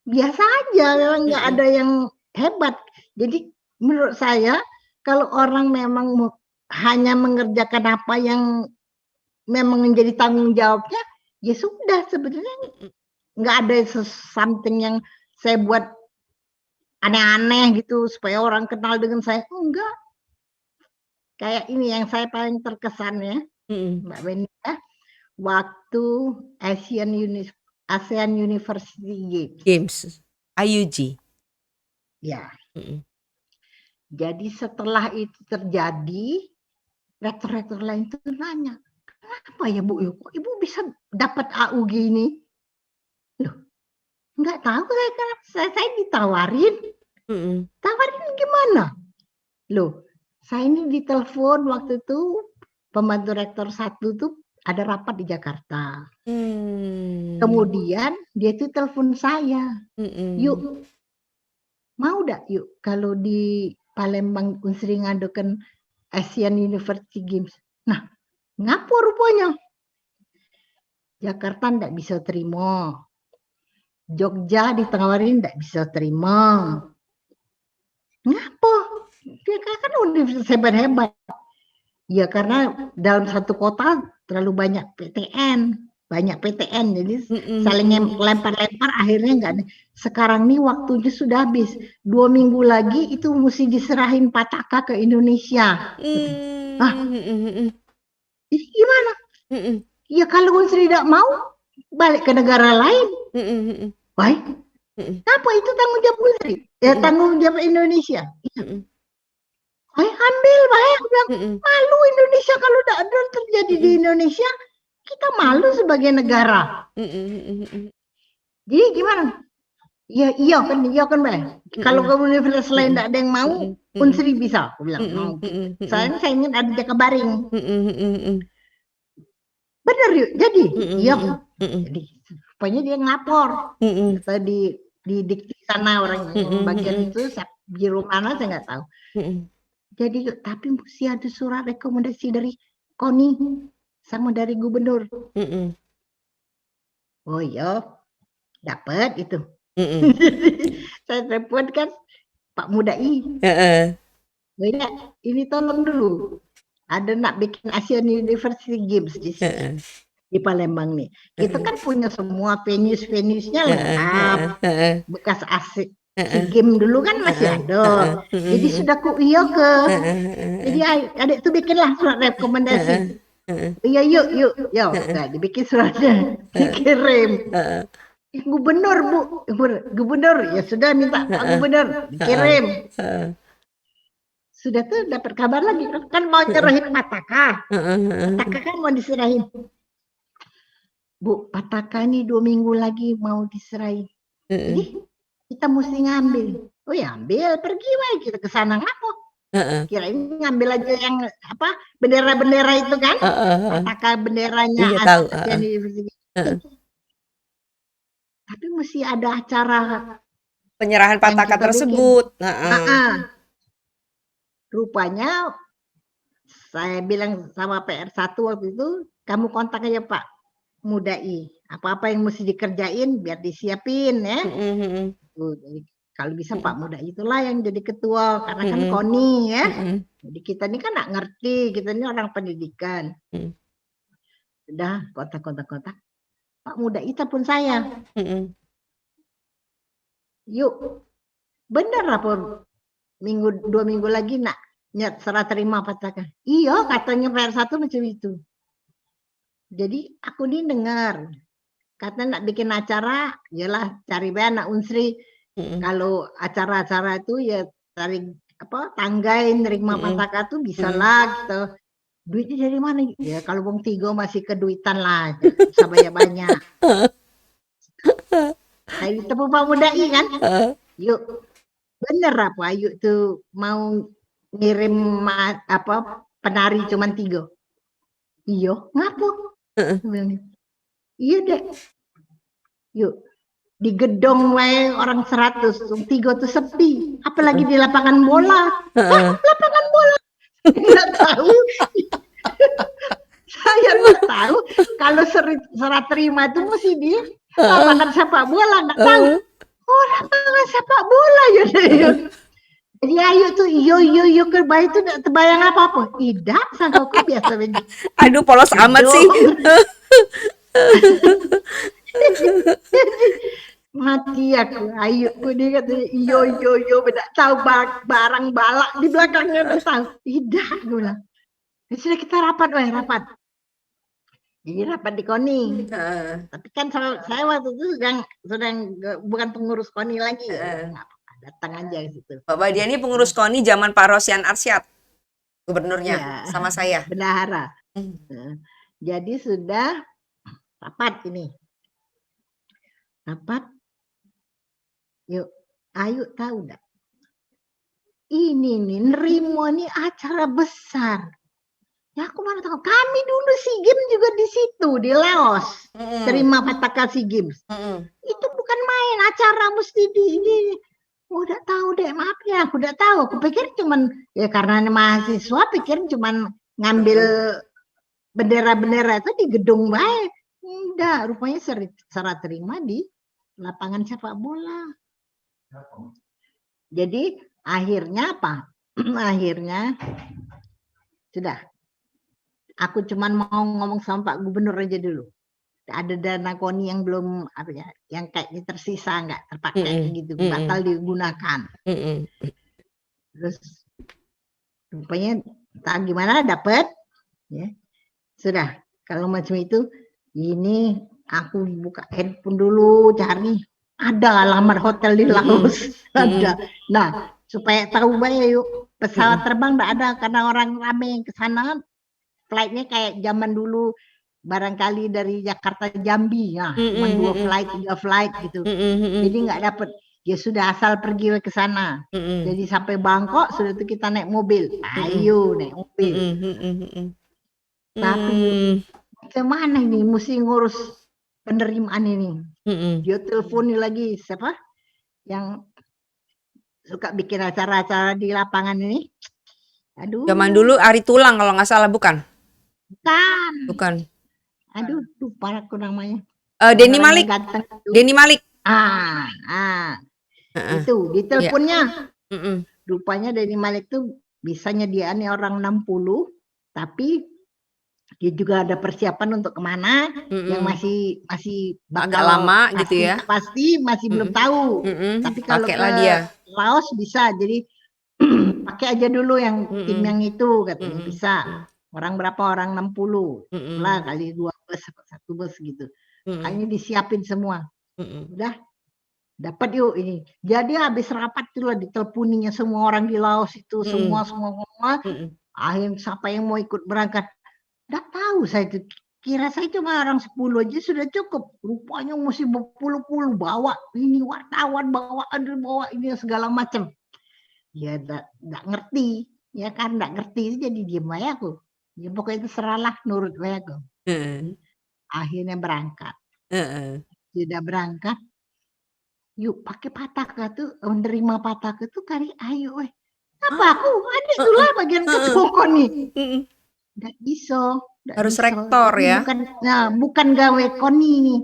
biasa aja, memang nggak Mhm. ada yang hebat. Jadi menurut saya, kalau orang memang hanya mengerjakan apa yang memang menjadi tanggung jawabnya, ya sudah sebetulnya Mhm. nggak ada something yang saya buat aneh-aneh gitu supaya orang kenal dengan saya, enggak. Kayak ini yang saya paling terkesan ya, Mhm. Mbak Benita, waktu ASEAN University Games. Games, IUG. Ya, Mhm. jadi setelah itu terjadi, rektor-rektor lain tuh nanya, "Kenapa ya Bu, kok Ibu bisa dapat AUG ini?" Loh, nggak tahu saya, kan saya ditawarin. Mhm. Tawarin gimana? Loh, saya ini ditelepon waktu itu, pembantu rektor 1 tuh ada rapat di Jakarta. Kemudian dia tuh telepon saya, Mhm. "Yuk, mau ndak yuk kalau di Palembang Unsri ngadakan ASEAN University Games?" Nah, ngapa rupanya? Jakarta ndak bisa terima. Jogja ditawarin ndak bisa terima. Ngapa? Dia kan universitas hebat-hebat. Ya karena dalam satu kota terlalu banyak PTN, jadi Mhm. saling lempar-lempar akhirnya nggak ada. Sekarang nih waktunya sudah habis, 2 minggu lagi itu mesti diserahin Pataka ke Indonesia. Ah, Mhm. ini gimana? Mhm. Ya kalau Unsri tidak mau, balik ke negara lain. Mhm. Baik, Mhm. apa itu tanggung jawab Unsri? Ya Mhm. tanggung jawab Indonesia. Mhm. Ambil, baik, bilang, Mhm. malu Indonesia kalau tidak ada terjadi di Mhm. Indonesia, kita malu sebagai negara. Mhm. Jadi gimana? Ya iya kan Mbak. Kalau ke universitas lain tidak ada yang mau, Unsri bisa. Aku bilang, mau. Saya ingin ada Jakabaring. Bener yuk, jadi. Iya. Jadi rupanya dia ngelapor. Kata di dikti sana orang bagian itu, biro mana saya nggak tahu. Jadi tapi mesti ada surat rekomendasi dari KONI sama dari gubernur. Oh iya, dapat itu. Saya telepon kan Pak Mudai. Heeh. Beda, ini tolong dulu. Ada nak bikin ASEAN University Games di sini. Di Palembang nih. Kita kan punya semua venue-nya lengkap. Bekas AC SEA Games dulu kan masih ada. Jadi sudah ku iya ke. Jadi adik tuh bikinlah surat rekomendasi. Iya yuk. Nah, dibikin suratnya. Dikirim. Gubernur Bu, gubernur ya sudah minta Pak Gubernur dikirim. Sudah tuh dapat kabar lagi kan mau nyerahin Pataka. Pataka kan mau diserahin. Bu, Pataka ini 2 minggu lagi mau diserahin. Jadi kita mesti ngambil. Oh ya ambil, pergi wae kita ke sana ngapa? Kirain ngambil aja yang apa bendera-bendera itu kan? Pataka benderanya Iya tahu. ASEAN University. Tapi mesti ada acara Penyerahan yang Pataka kita bikin. tersebut. Rupanya saya bilang sama PR1 waktu itu, kamu kontak aja Pak Mudai. Apa-apa yang mesti dikerjain biar disiapin ya. Jadi, kalau bisa Pak Mudai itulah yang jadi ketua karena kan KONI ya. Jadi kita ini kan nggak ngerti, kita ini orang pendidikan. Sudah kontak. Pak Mudai telepon saya. Yuk, bener apa 2 minggu lagi nak serah terima Pataka. Iya katanya PR1 macam itu. Jadi aku ini dengar katanya nak bikin acara, yalah cari bae anak Unsri. Kalau acara-acara itu ya cari apa tanggai nerima Pataka tuh bisa lah gitu. Duitnya dari mana? Ya kalau wong tiga masih keduitan lah, bisa banyak-banyak. Saya tepuk Pak Mudai kan. Yuk, bener apa yuk tuh mau ngirim apa penari cuman 3. Iya, ngapo? Iya deh. Yuk, di gedung wae orang 100, 3 tuh sepi. Apalagi di lapangan bola. Hah, lapangan bola. Nggak tahu. Saya nggak tahu kalau serah terima itu mesti di lapangan sepak bola, nggak tahu. Oh, lapangan sepak bola ya. Jadi ayo tuh yo ke bayi itu nggak terbayang apa-apa. Tidak, sangka biasa begitu. Aduh, polos amat sih. Mati aku, ayo dia kata yo beda tahu barang balak di belakangnya udah tahu. Tidak, gue bilang. Sudah kita rapat. Jadi rapat di KONI. Tapi kan saya waktu itu sedang bukan pengurus KONI lagi ya. Datang aja gitu. Bapak dia ini pengurus KONI zaman Pak Rosian Arsyad, gubernurnya, ya, sama saya. Bendahara. Jadi sudah rapat ini. Rapat. Yuk, ayo tahu enggak? Ini nih, nerimo nih acara besar. Ya aku mana tahu. Kami dulu SEA Games juga di situ, di Laos. Terima pataka SEA Games. Itu bukan main acara mesti di ini. Udah tahu deh, maaf ya, aku udah tahu. Aku pikir cuman ya karena mahasiswa pikir cuman ngambil bendera-bendera itu di gedung baik. Enggak, rupanya serah terima di lapangan sepak bola. Jadi akhirnya apa? Akhirnya sudah. Aku cuman mau ngomong sama Pak Gubernur aja dulu. Ada dana KONI yang belum apa ya, yang kayaknya tersisa nggak terpakai gitu, batal digunakan. Terus rupanya entah gimana dapat, ya sudah. Kalau macam itu, ini aku buka handphone dulu cari. Ada alamat hotel di Laos, ada. Nah, supaya tahu banyak yuk pesawat terbang nggak ada karena orang rame ke sana. Flightnya kayak zaman dulu barangkali dari Jakarta Jambi, ya, cuma 2 flight, 3 flight gitu. Jadi nggak dapet. Ya sudah asal pergi ke sana. Jadi sampai Bangkok sudah itu kita naik mobil. Ayo naik mobil. Tapi kemana ini? Mesti ngurus penerimaan ini. Dia teleponi lagi siapa? Yang suka bikin acara-acara di lapangan ini. Aduh. Zaman dulu Ari Tulang kalau nggak salah, bukan? Bukan. Aduh, lupa aku namanya. Denny Malik. Denny Malik. Itu di teleponnya. Rupanya Denny Malik tuh bisa nyediain orang 60, tapi dia juga ada persiapan untuk kemana yang masih agak lama pasti, gitu ya. Pasti masih belum tahu. Tapi kalau ke dia. Laos bisa. Jadi pakai aja dulu yang tim yang itu katanya bisa. Orang berapa? Orang 60 lah kali 2 bus, 1 bus gitu. Makanya disiapin semua. Udah dapat yuk ini. Jadi habis rapat itu lah diteleponinya semua orang di Laos itu semua. Akhirnya siapa yang mau ikut berangkat? Nggak tahu saya itu. Kira saya cuma orang 10 aja sudah cukup. Rupanya mesti berpuluh-puluh bawa ini wartawan, bawa ini segala macam. Ya nggak ngerti, ya kan nggak ngerti jadi diem aja aku. Ya pokoknya itu seralah nurut aja aku. Akhirnya berangkat. Sudah berangkat. Yuk pakai pataka tuh, menerima pataka tuh kali ayo apa aku adik tuh lah bagian ketua nih. Nggak bisa. Harus rektor ya. Bukan gawe KONI nih.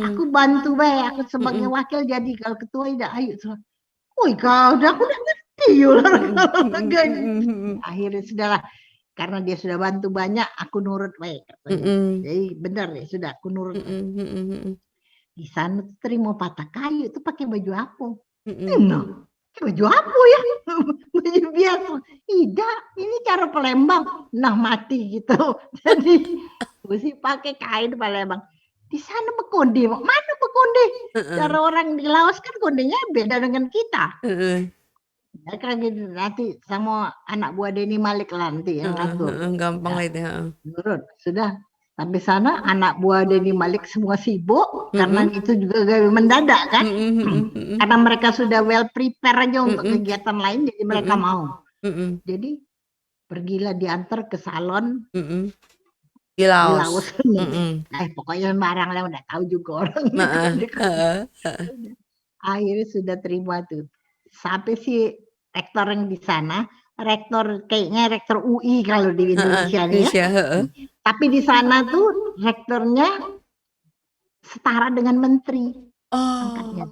Aku bantu aku sebagai wakil jadi kalau ketua tidak ayo. Woi kau udah aku udah ngerti akhirnya sudahlah karena dia sudah bantu banyak aku nurut baik. Jadi benar ya sudah aku nurut. Di sana tuh terima patah kayu itu pakai baju apa? Baju apa ya? Baju biasa. Tidak, ini cara Palembang. Nah mati gitu. Jadi mesti pakai kain Palembang. Di sana berkonde, mana berkonde? Cara orang di Laos kan kondenya beda dengan kita. Ya kan gitu nanti sama anak buah Denny Malik lah nanti yang ngatur. Gampang lah itu. Nurut, sudah. Sampai sana anak buah Denny Malik semua sibuk karena itu juga gawe mendadak kan. Karena mereka sudah well prepare aja untuk kegiatan lain jadi mereka mau. Jadi pergilah diantar ke salon Di di Laos. Laos. Pokoknya sembarang lah, udah tahu juga orang. Akhirnya sudah terima tuh. Sampai si rektor yang di sana, kayaknya rektor UI kalau di Indonesia nih ya. Tapi di sana tuh rektornya setara dengan menteri angkatnya.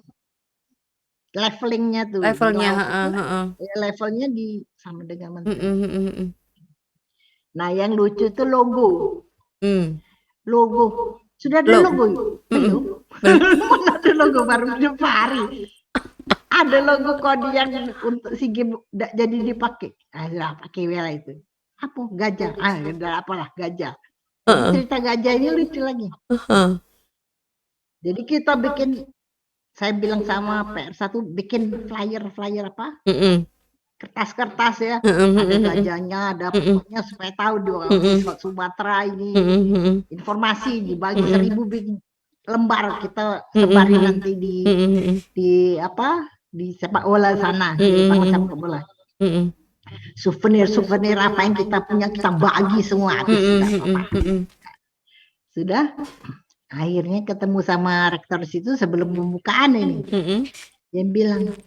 Levelingnya tuh Levelnya, di Laos itu, levelnya sama dengan menteri. Nah yang lucu tuh logo. Logo. Sudah ada logo? Belum. Mana ada logo, baru 2 hari. Ada logo kode yang untuk si game jadi dipakai. Lah pakai Wela itu. Apa? Gajah. Apalah gajah. Jadi cerita gajah ini lucu lagi. Jadi kita bikin, saya bilang sama PR1 bikin flyer apa? Kertas-kertas ya. Ada gajahnya, ada pokoknya supaya tahu di Sumatera ini informasi dibagi 1000 lembar kita sebarin nanti di apa? Di sepak bola sana, di lapangan sepak bola. Souvenir apa yang kita punya kita bagi semua. Sudah akhirnya ketemu sama rektor situ sebelum pembukaan ini. Dia bilang,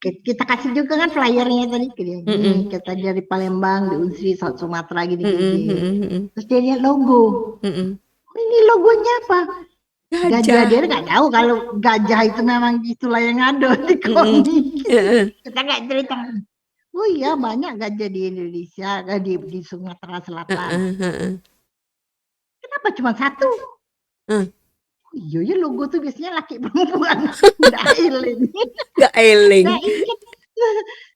kita kasih juga kan flyernya tadi, gini, kita dari Palembang, di Unsri, Sumatera gini. Terus dia lihat logo. Ini logonya apa? Gajah. Dia nggak tahu kalau gajah itu memang itulah yang ada di komik. Kita nggak cerita. Oh iya, banyak gajah di Indonesia, di Sumatera Selatan. Kenapa cuma 1? Iya, logo tuh biasanya laki perempuan. Nggak eling.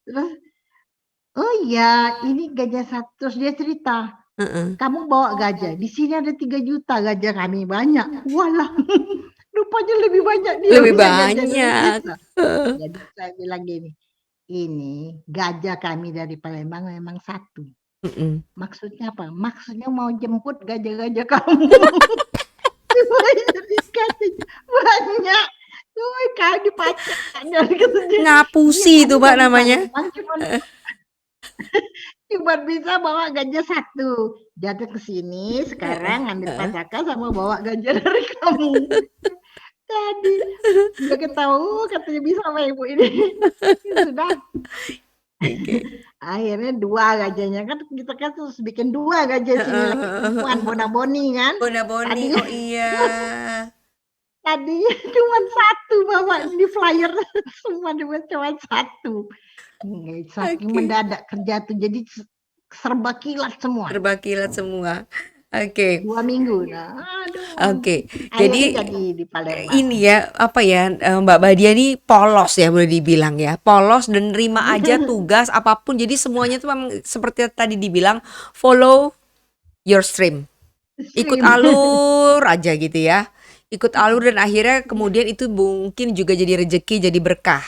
Terus, oh iya, ini gajah 1. Terus dia cerita, kamu bawa gajah. Di sini ada 3 juta gajah kami, banyak. Walah, rupanya lebih banyak dia. Lebih banyak. Jadi saya bilang gini, ini gajah kami dari Palembang memang 1. Maksudnya apa? Maksudnya mau jemput gajah-gajah kamu. Banyak. Kau dipacak. Ngapusi itu Pak namanya. Cuma bisa bawa gajah 1. Jadi ke sini sekarang ambil pacakan sama bawa gajah dari kamu. Tadi udah ketahu katanya bisa sama ibu ini. Sudah. Akhirnya 2 gajahnya kan kita kan terus bikin 2 gajah sini lagi perempuan Bona-Boni kan. Bona-Boni, oh iya. Tadinya cuma 1 bawa di flyer, semua cuma 1. Saking mendadak kerja tuh jadi serba kilat semua. Oke. 2 minggu. Nah, aduh. Oke. Jadi di Palembang. Ini ya apa ya Mbak Badia ini polos ya boleh dibilang ya. Polos dan nerima aja tugas apapun. Jadi semuanya tuh memang seperti tadi dibilang follow your stream. Ikut alur aja gitu ya. Ikut alur dan akhirnya kemudian itu mungkin juga jadi rezeki, jadi berkah.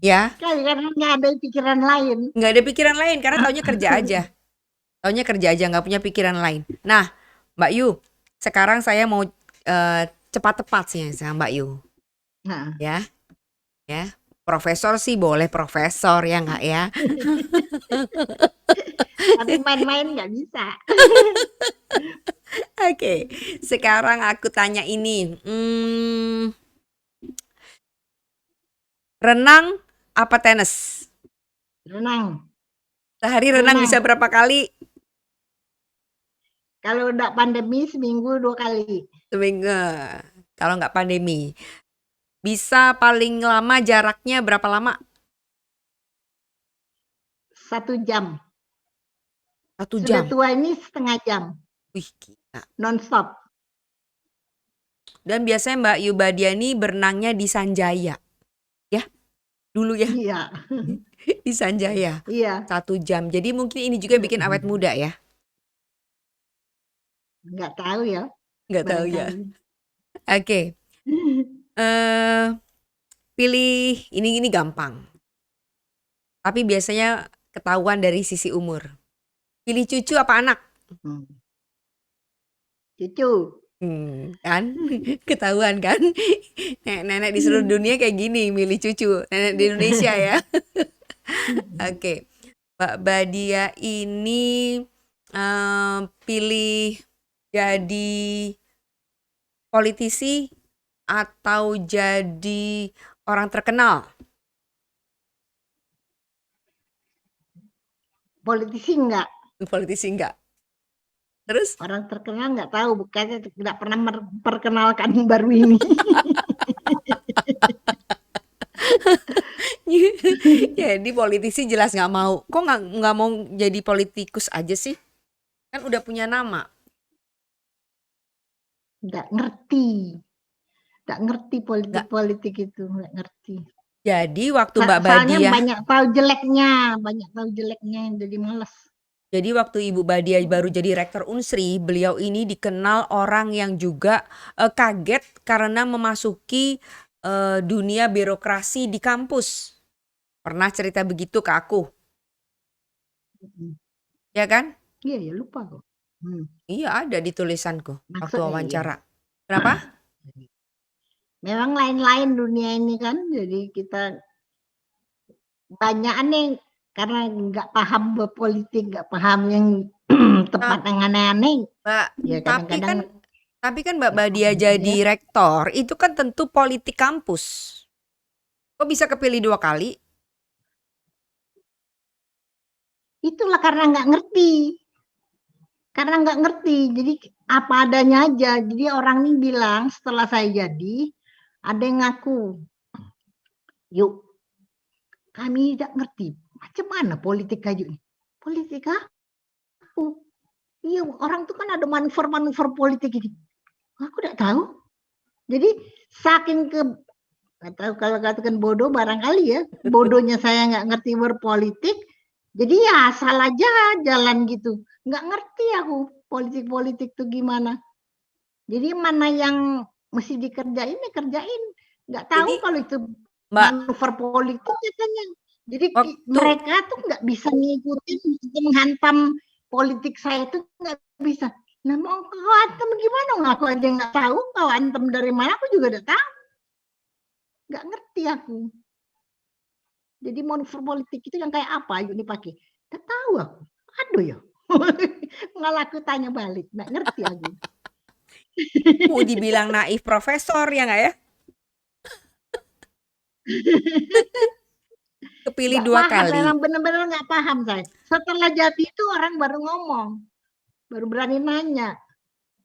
Ya. Karena nggak ada pikiran lain. Nggak ada pikiran lain karena taunya kerja aja. Nggak punya pikiran lain. Nah, Mbak Yu, sekarang saya mau cepat tepat sih sama Mbak Yu. Ya. Profesor sih boleh profesor ya nggak ya? Tapi main-main nggak bisa. Oke, sekarang aku tanya ini. Renang apa tenis? Renang. Sehari renang bisa berapa kali? Kalau udah pandemi seminggu 2 kali. Seminggu. Kalau nggak pandemi. Bisa paling lama jaraknya berapa lama? 1 jam. 1 jam. Sudah tua ini setengah jam. Wih, gila. Non-stop. Dan biasanya Mbak Yu Badiani berenangnya di Sanjaya. Ya, dulu ya. Iya. Di Sanjaya. Iya. 1 jam. Jadi mungkin ini juga bikin awet muda ya. Nggak tahu ya. Nggak tahu ya. Oke. Pilih ini gampang. Tapi biasanya ketahuan dari sisi umur. Pilih cucu apa anak? Cucu. Kan ketahuan kan. Nenek di seluruh dunia kayak gini milih cucu. Nenek di Indonesia ya. Oke. Mbak Badia ini pilih jadi politisi atau jadi orang terkenal? Politisi enggak, Politisi enggak. Terus? orang terkenal nggak tahu, bukannya tidak pernah memperkenalkan baru ini. Jadi politisi jelas nggak mau. Kok nggak mau jadi politikus aja sih? Kan udah punya nama. Nggak ngerti Nggak. politik itu, nggak ngerti. Jadi waktu Mbak Soalnya Badia, banyak tahu jeleknya yang jadi males. jadi waktu Ibu Badia baru jadi rektor Unsri, beliau ini dikenal orang yang juga kaget karena memasuki dunia birokrasi di kampus. Pernah cerita begitu ke aku, ya kan? Iya ya, lupa kok. Iya, ada di tulisanku waktu Maksudnya iya. wawancara. Kenapa? Memang lain-lain dunia ini kan, jadi kita banyak aneh karena nggak paham berpolitik, nggak paham yang tempat yang aneh-aneh. Mbak, Ya kadang-kadang tapi kan Mbak Badia jadi rektor, itu kan tentu politik kampus. Kok bisa kepilih 2 kali? itulah karena nggak ngerti. Karena nggak ngerti, jadi apa adanya aja. Jadi orang ini bilang setelah saya jadi, ada yang ngaku, yuk kami tidak ngerti, macam mana politik kayu ini? Politik aku. Iya, orang tuh kan ada manuver-manuver politik ini. Aku tidak tahu. Jadi saking nggak tahu kalau katakan bodoh barangkali ya, bodohnya saya nggak ngerti berpolitik, jadi ya asal aja jalan gitu. Nggak ngerti aku politik-politik tuh gimana. Jadi mana yang mesti dikerjain ya kerjain. Nggak tahu Jadi kalau itu Mbak, manuver politik katanya. Jadi waktu mereka tuh nggak bisa ngikutin menghantam politik saya tuh nggak bisa. Nah mau kau antem gimana? Aku aja nggak tahu kau antem dari mana aku juga udah tahu. Nggak ngerti aku. Jadi manuver politik itu yang kayak apa yuk dipakai? Nggak tahu aku. Aduh ya. Malah aku tanya balik. Nggak ngerti aku. mau dibilang naif profesor ya nggak ya? Kepilih Nggak 2 paham, kali. memang benar-benar nggak paham saya. Setelah jadi itu orang baru ngomong. Baru berani nanya.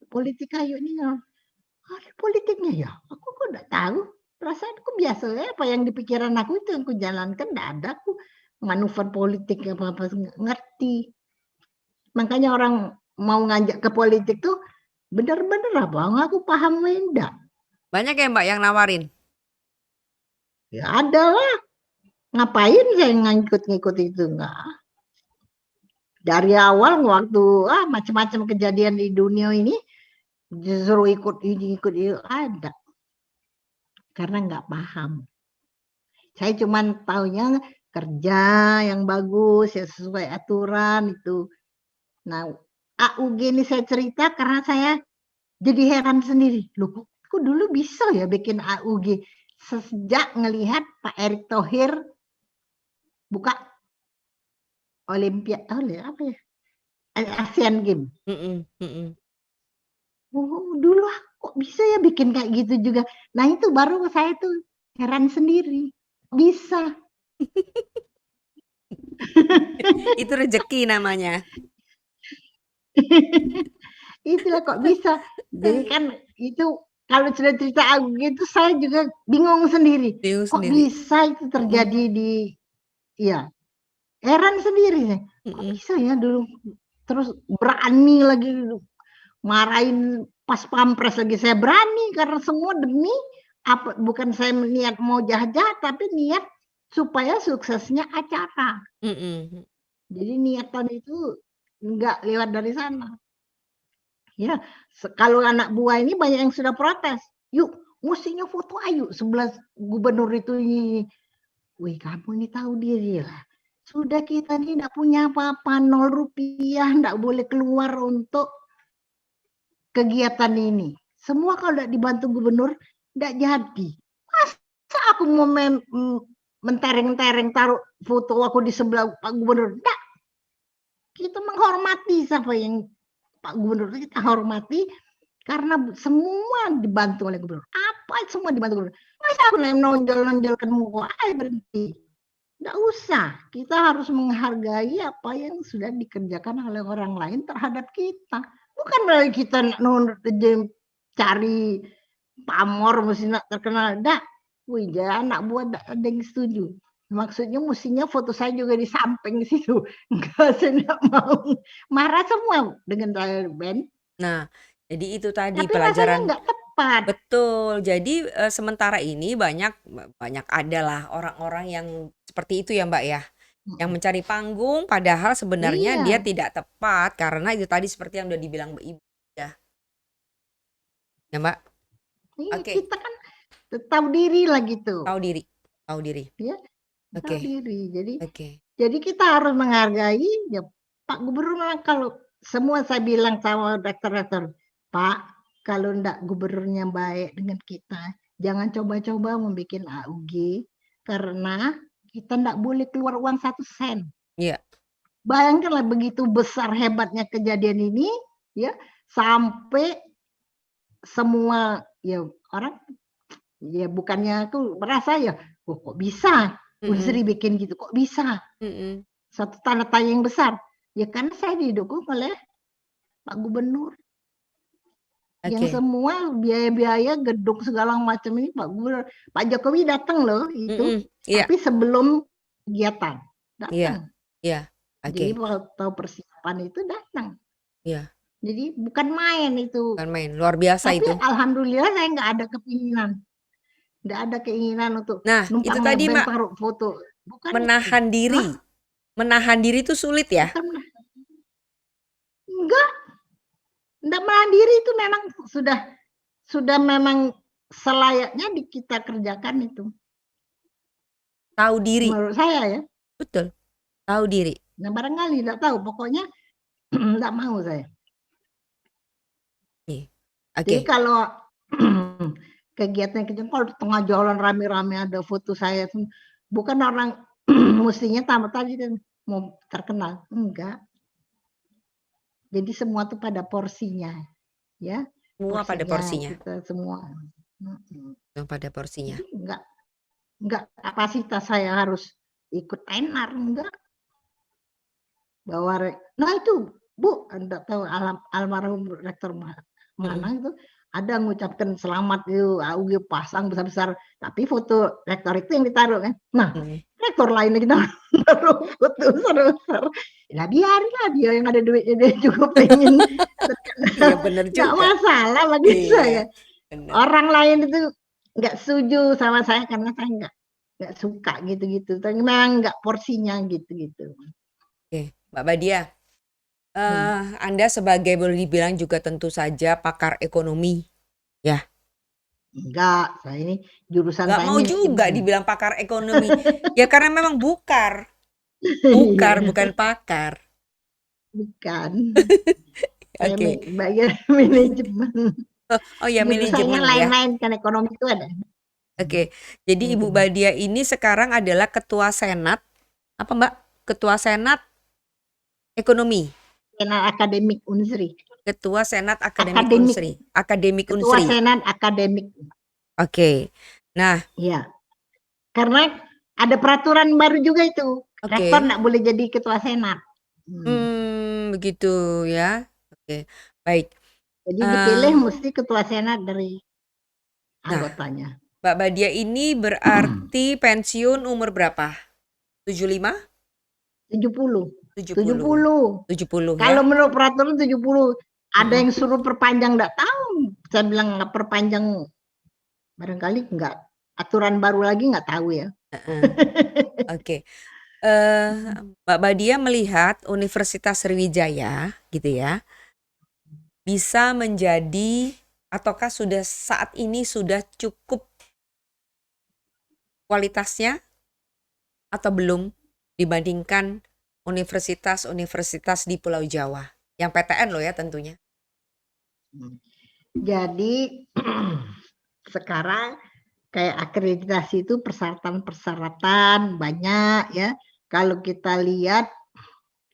Politik kayu ini ada politiknya ya? Aku kok nggak tahu. Perasaanku biasa ya, apa yang di pikiran aku itu yang aku jalankan, nggak ada aku manuver politik apa-apa nggak ngerti. Makanya orang mau ngajak ke politik tuh bener-bener apa aku paham enggak. Banyak ya Mbak yang nawarin? Ya ada lah. Ngapain saya ngikut-ngikut itu enggak. Dari awal waktu macam-macam kejadian di dunia ini justru ikut ini ada. Karena nggak paham. Saya cuma taunya kerja yang bagus ya sesuai aturan itu. Nah, AUG ini saya cerita karena saya jadi heran sendiri. Loh, kok dulu bisa ya bikin AUG? Sejak ngelihat Pak Erick Thohir buka Olimpiade, apa ya? Asian Games. Oh, dulu kok bisa ya bikin kayak gitu juga. Nah, itu baru saya tuh heran sendiri. Bisa. Itu rezeki namanya. Itulah kok bisa. Jadi kan itu kalau sudah cerita aku gitu saya juga bingung sendiri. Kok bisa itu terjadi di ya. Heran sendiri saya. Kok bisa ya dulu terus berani lagi marahin pas pampres lagi saya berani karena semua demi apa bukan saya niat mau jahat-jahat tapi niat supaya suksesnya acara. Jadi niatan itu enggak lewat dari sana. Ya, kalau anak buah ini banyak yang sudah protes. Yuk, mestinya foto ayu sebelah gubernur itu. Wih, kamu ini tahu diri lah. Sudah kita ini tidak punya apa-apa, 0 rupiah, tidak boleh keluar untuk kegiatan ini. Semua kalau tidak dibantu gubernur, tidak jadi. Masa aku mau mentereng-tereng taruh foto aku di sebelah Pak Gubernur? Tidak. Kita menghormati siapa yang Pak Gubernur itu kita hormati karena semua dibantu oleh gubernur. Apa semua dibantu gubernur. Masa aku nonjol-nonjolkan muka, berhenti. Nggak usah. Kita harus menghargai apa yang sudah dikerjakan oleh orang lain terhadap kita. Bukan berarti kita cari pamor mesti nak terkenal. Dah, wih, anak buah ada yang setuju. Maksudnya mestinya foto saya juga di samping situ. Enggak, saya enggak mau. Marah semua dengan saya, Ben. Nah, jadi itu tadi Tapi rasanya pelajaran. nggak tepat. Betul. Jadi sementara ini banyak adalah orang-orang yang seperti itu ya Mbak ya, yang mencari panggung padahal sebenarnya dia Iya, tidak tepat karena itu tadi seperti yang udah dibilang Mbak Ibu ya. Ya Mbak? iya, Oke, kita kan tahu diri lah gitu. tahu diri, tahu diri. Ya, tahu Oke, diri. oke. Jadi kita harus menghargai ya Pak Gubernur. Memang kalau semua saya bilang sama rektor-rektor, Pak, kalau enggak gubernurnya baik dengan kita, jangan coba-coba membuat AUG karena kita enggak boleh keluar uang 1 sen. Iya. Bayangkanlah begitu besar hebatnya kejadian ini, ya, sampai semua ya orang ya bukannya tuh merasa ya, oh, kok bisa Unsri bikin gitu, kok bisa? Satu tanda tanya yang besar. Ya karena saya didukung oleh Pak Gubernur. Yang Oke. semua biaya-biaya gedung segala macam ini Pak Gubernur. Pak Jokowi datang loh itu. Iya, Tapi sebelum kegiatan iya, datang. iya. Jadi Oke. waktu persiapan itu datang. Iya, Jadi bukan main itu. bukan main. Luar biasa Tapi itu. alhamdulillah saya nggak ada keinginan. Nggak ada keinginan untuk Nah, itu numpang tadi nebeng Mbak, taruh foto. Bukan itu. menahan diri. Hah? Menahan diri itu sulit ya? Bukan. Enggak. Nggak mandiri itu memang sudah memang selayaknya kita kerjakan itu. Tahu diri. Menurut saya ya. Betul. Tahu diri. Nah barangkali nggak tahu, pokoknya nggak mau saya. Jadi Oke. kalau kegiatan kalau di tengah jalan rame-rame ada foto saya, bukan orang mestinya tamat tadi kan mau terkenal, enggak. Jadi semua tuh pada porsinya, ya. Semua pada porsinya. Kita semua. Semua pada porsinya. Jadi enggak kapasitas saya harus ikut tenar, enggak. Bahwa nah itu Bu, Anda tahu almarhum rektor mana itu ada mengucapkan selamat itu AUG pasang besar-besar, tapi foto rektor itu yang ditaruh kan. Nah, rektor lain kita taruh foto besar-besar. Nah, biarinlah dia yang ada duitnya, dia juga pengen Iya benar juga. Nggak masalah bagi saya. Bener. Orang lain itu nggak setuju sama saya karena saya nggak suka gitu-gitu. Tapi memang nggak porsinya gitu-gitu. Oke, Mbak Badia, Anda sebagai boleh dibilang juga tentu saja pakar ekonomi, ya? Enggak, saya ini jurusan Nggak saya mau juga dibilang pakar ekonomi, ya karena memang bukar, bukan pakar. Bukan. Oke. Bagian manajemen. Oh ya manajemen ya. Lain-lain kan ekonomi itu ada. Oke, jadi Ibu Badia ini sekarang adalah Ketua Senat, apa Mbak? Ketua Senat Ekonomi. Senat Akademik Unsri. Ketua Senat Akademik Unsri. Akademik Ketua Unsri. Senat Akademik. Oke. Nah. Iya. Karena ada peraturan baru juga itu. Rektor nggak boleh jadi ketua senat. Begitu ya. Oke, baik. Jadi dipilih mesti ketua senat dari anggotanya. Mbak Badia ini berarti pensiun umur berapa? 75? 70. 70 ya. Kalau menurut peraturan 70. Ada yang suruh perpanjang nggak tahu. Saya bilang nggak perpanjang. Barangkali nggak. Aturan baru lagi nggak tahu ya. Oke. Mbak Badia melihat Universitas Sriwijaya gitu ya, bisa menjadi ataukah sudah saat ini sudah cukup kualitasnya atau belum dibandingkan universitas-universitas di Pulau Jawa yang PTN loh ya tentunya. Jadi sekarang kayak akreditasi itu persyaratan-persyaratan banyak ya. Kalau kita lihat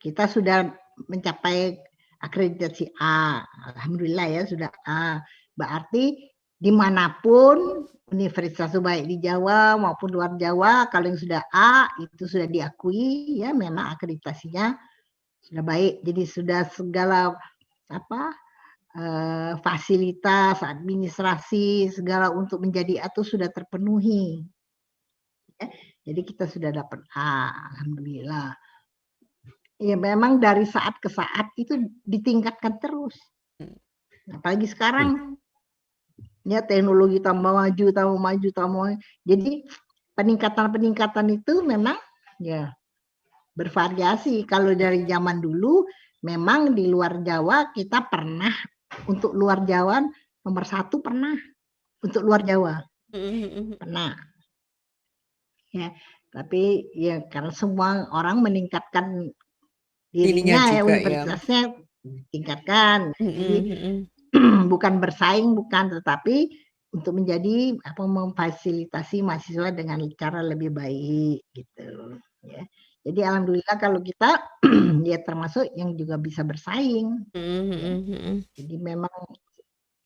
kita sudah mencapai akreditasi A. Alhamdulillah ya sudah A. Berarti dimanapun universitas baik di Jawa maupun luar Jawa, kalau yang sudah A itu sudah diakui ya memang akreditasinya sudah baik. Jadi sudah segala fasilitas, administrasi, segala untuk menjadi A itu sudah terpenuhi. Ya, jadi kita sudah dapat A, alhamdulillah. Ya memang dari saat ke saat itu ditingkatkan terus. Apalagi sekarang ya teknologi tambah maju. Jadi peningkatan itu memang ya bervariasi. Kalau dari zaman dulu memang di luar Jawa kita pernah untuk luar Jawa nomor 1 pernah untuk luar Jawa pernah ya. Tapi ya karena semua orang meningkatkan dirinya ya, universitasnya tingkatkan. Jadi bukan bersaing, tetapi untuk menjadi memfasilitasi mahasiswa dengan cara lebih baik gitu ya. Jadi alhamdulillah kalau kita ya termasuk yang juga bisa bersaing. Ya. Jadi memang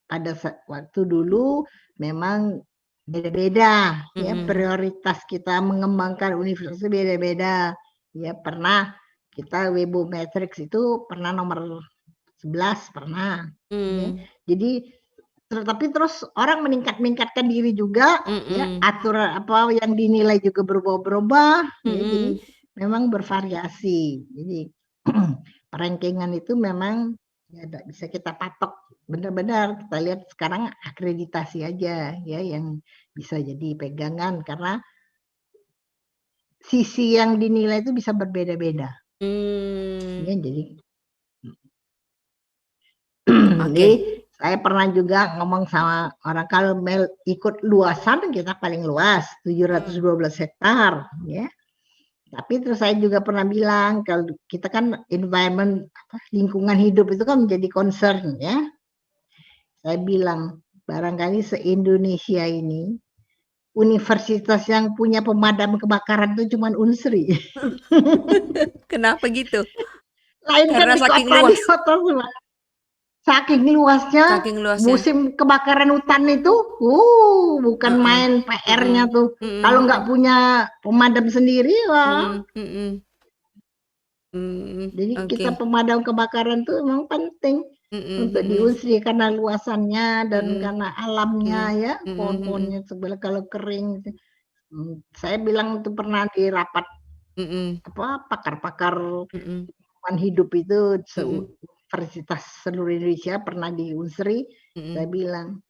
pada waktu dulu memang beda-beda ya, prioritas kita mengembangkan universitas beda-beda ya. Pernah kita Webometrics itu pernah nomor 11 pernah ya. Jadi tapi terus orang meningkatkan diri juga ya, aturan yang dinilai juga berubah-ubah ya, jadi memang bervariasi. Jadi rankingan itu memang ya tidak bisa kita patok benar-benar. Kita lihat sekarang akreditasi aja ya yang bisa jadi pegangan, karena sisi yang dinilai itu bisa berbeda-beda. Ya, jadi jadi saya pernah juga ngomong sama orang, kalau ikut luasan kita paling luas 712 hektar ya. Tapi terus saya juga pernah bilang kalau kita kan environment lingkungan hidup itu kan menjadi concern ya. Saya bilang barangkali se-Indonesia ini universitas yang punya pemadam kebakaran itu cuma Unsri. Kenapa gitu? Lain Karena kan saking luas. Saking luasnya, musim kebakaran hutan itu, bukan main PR-nya tuh. Kalau nggak punya pemadam sendiri, wah. Jadi kita pemadam kebakaran tuh memang penting untuk di Unsri karena luasannya dan karena alamnya ya, pohon-pohonnya sebelah kalau kering. Saya bilang itu pernah di rapat pakar-pakar lingkungan hidup itu universitas seluruh Indonesia pernah di Unsri. Saya bilang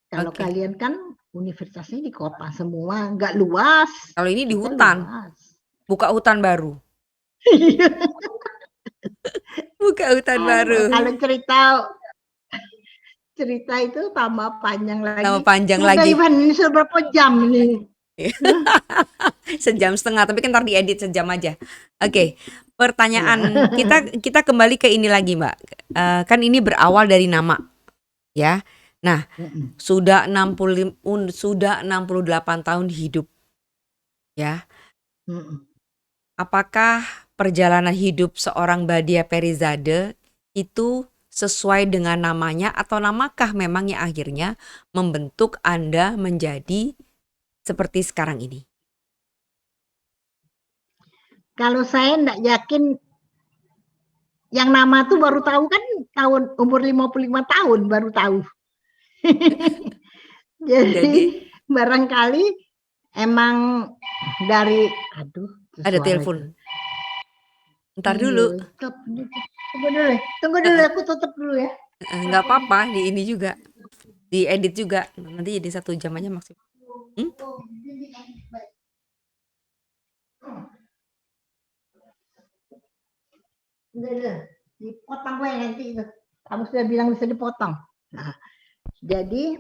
kalau kalian kan universitasnya di kota semua, nggak luas. Kalau ini di hutan, buka hutan baru. Buka hutan baru. Kalau cerita itu tambah panjang lagi. Tambah panjang lagi. Ini sudah berapa jam ini? Sejam setengah, tapi kan ntar diedit sejam aja. Oke, pertanyaan kita kembali ke ini lagi, Mbak. Kan ini berawal dari nama, ya. Nah, sudah 68 tahun hidup, ya. Apakah perjalanan hidup seorang Badia Perizade itu sesuai dengan namanya, atau namakah memang yang akhirnya membentuk Anda menjadi seperti sekarang ini? Kalau saya enggak yakin, yang nama tuh baru tahu kan tahun umur 55 tahun baru tahu. Jadi barangkali emang dari ada telepon. Ntar dulu. Tunggu dulu, aku tutup dulu ya. Nggak apa-apa, di ini juga, diedit juga, nanti jadi 1 jam aja maksimal. Udah, dipotong gue nanti itu. Kamu sudah bilang bisa dipotong. Nah, jadi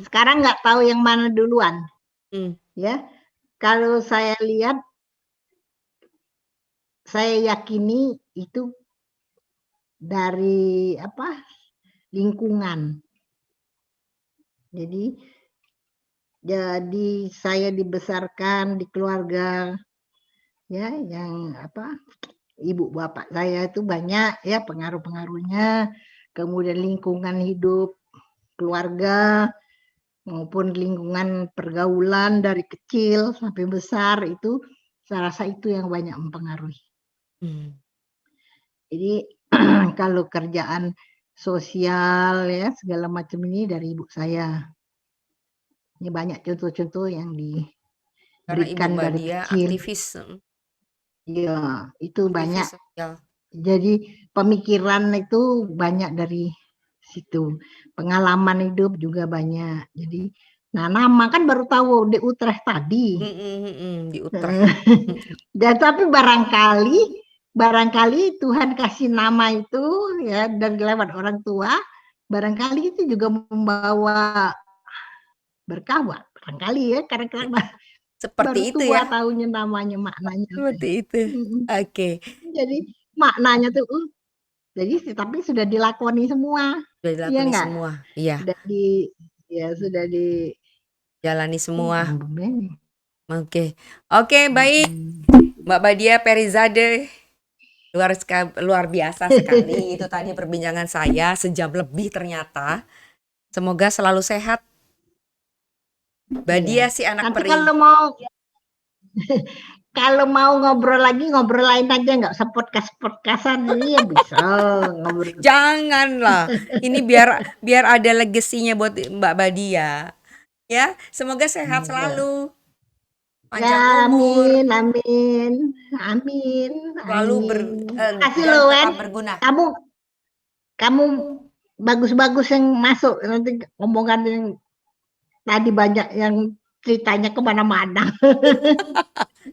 sekarang nggak tahu yang mana duluan. Ya, kalau saya lihat, saya yakini itu dari lingkungan. Jadi saya dibesarkan di keluarga ya yang ibu bapak saya itu banyak ya pengaruh-pengaruhnya, kemudian lingkungan hidup keluarga maupun lingkungan pergaulan dari kecil sampai besar itu saya rasa itu yang banyak mempengaruhi. Jadi kalau kerjaan sosial ya segala macam ini dari ibu saya. Ini banyak contoh-contoh yang Karena Ibu diberikan Mbak dari Dia kecil. aktivis Iya, itu banyak. sosial. Jadi pemikiran itu banyak dari situ. Pengalaman hidup juga banyak. Jadi, nah nama kan baru tahu di Utrecht tadi. Di Utrecht. Dan tapi barangkali Tuhan kasih nama itu ya dan lewat orang tua, barangkali itu juga membawa berkah barangkali ya karena baru Seperti itu tua ya. tahunya namanya maknanya. Seperti itu. Oke. Jadi maknanya tuh jadi tapi sudah dilakoni semua. Sudah Iya dilakoni enggak? semua. Iya. Sudah di Jalani semua. ini. Oke. Oke, baik. Mbak Badia Perizade. Luar biasa sekali. Itu tadi perbincangan saya sejam lebih ternyata. Semoga selalu sehat. Badia si anak Nanti peri. kalau mau ngobrol lagi ngobrol lain aja nggak usah podcastan ini ya bisa ngobrol. Janganlah. Ini biar ada legasinya buat Mbak Badia. Ya, semoga sehat selalu. Panjang umur. Amin. Selalu Kasih dan lo, Wen. tetap berguna. Kamu bagus-bagus yang masuk nanti omongan yang tadi banyak yang ceritanya kemana-mana.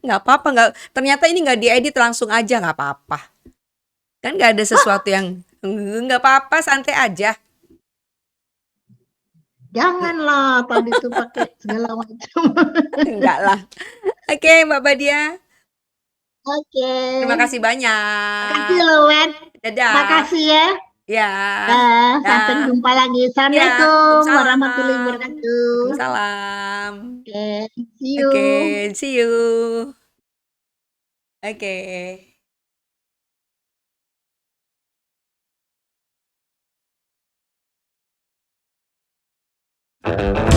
Nggak apa-apa, ternyata ini nggak diedit langsung aja, nggak apa-apa. Kan nggak ada sesuatu yang nggak apa-apa, santai aja. Janganlah tadi tuh pakai segala macam. Enggak lah. Oke, Mbak Badia. Oke. Terima kasih Makasih banyak. loh, Wen. Dadah. Makasih ya. Ya. Sampai Ya. jumpa lagi. Ya. Assalamualaikum warahmatullahi Waalaikumsalam. wabarakatuh. Waalaikumsalam. Oke, see you. Oke, see you. Oke.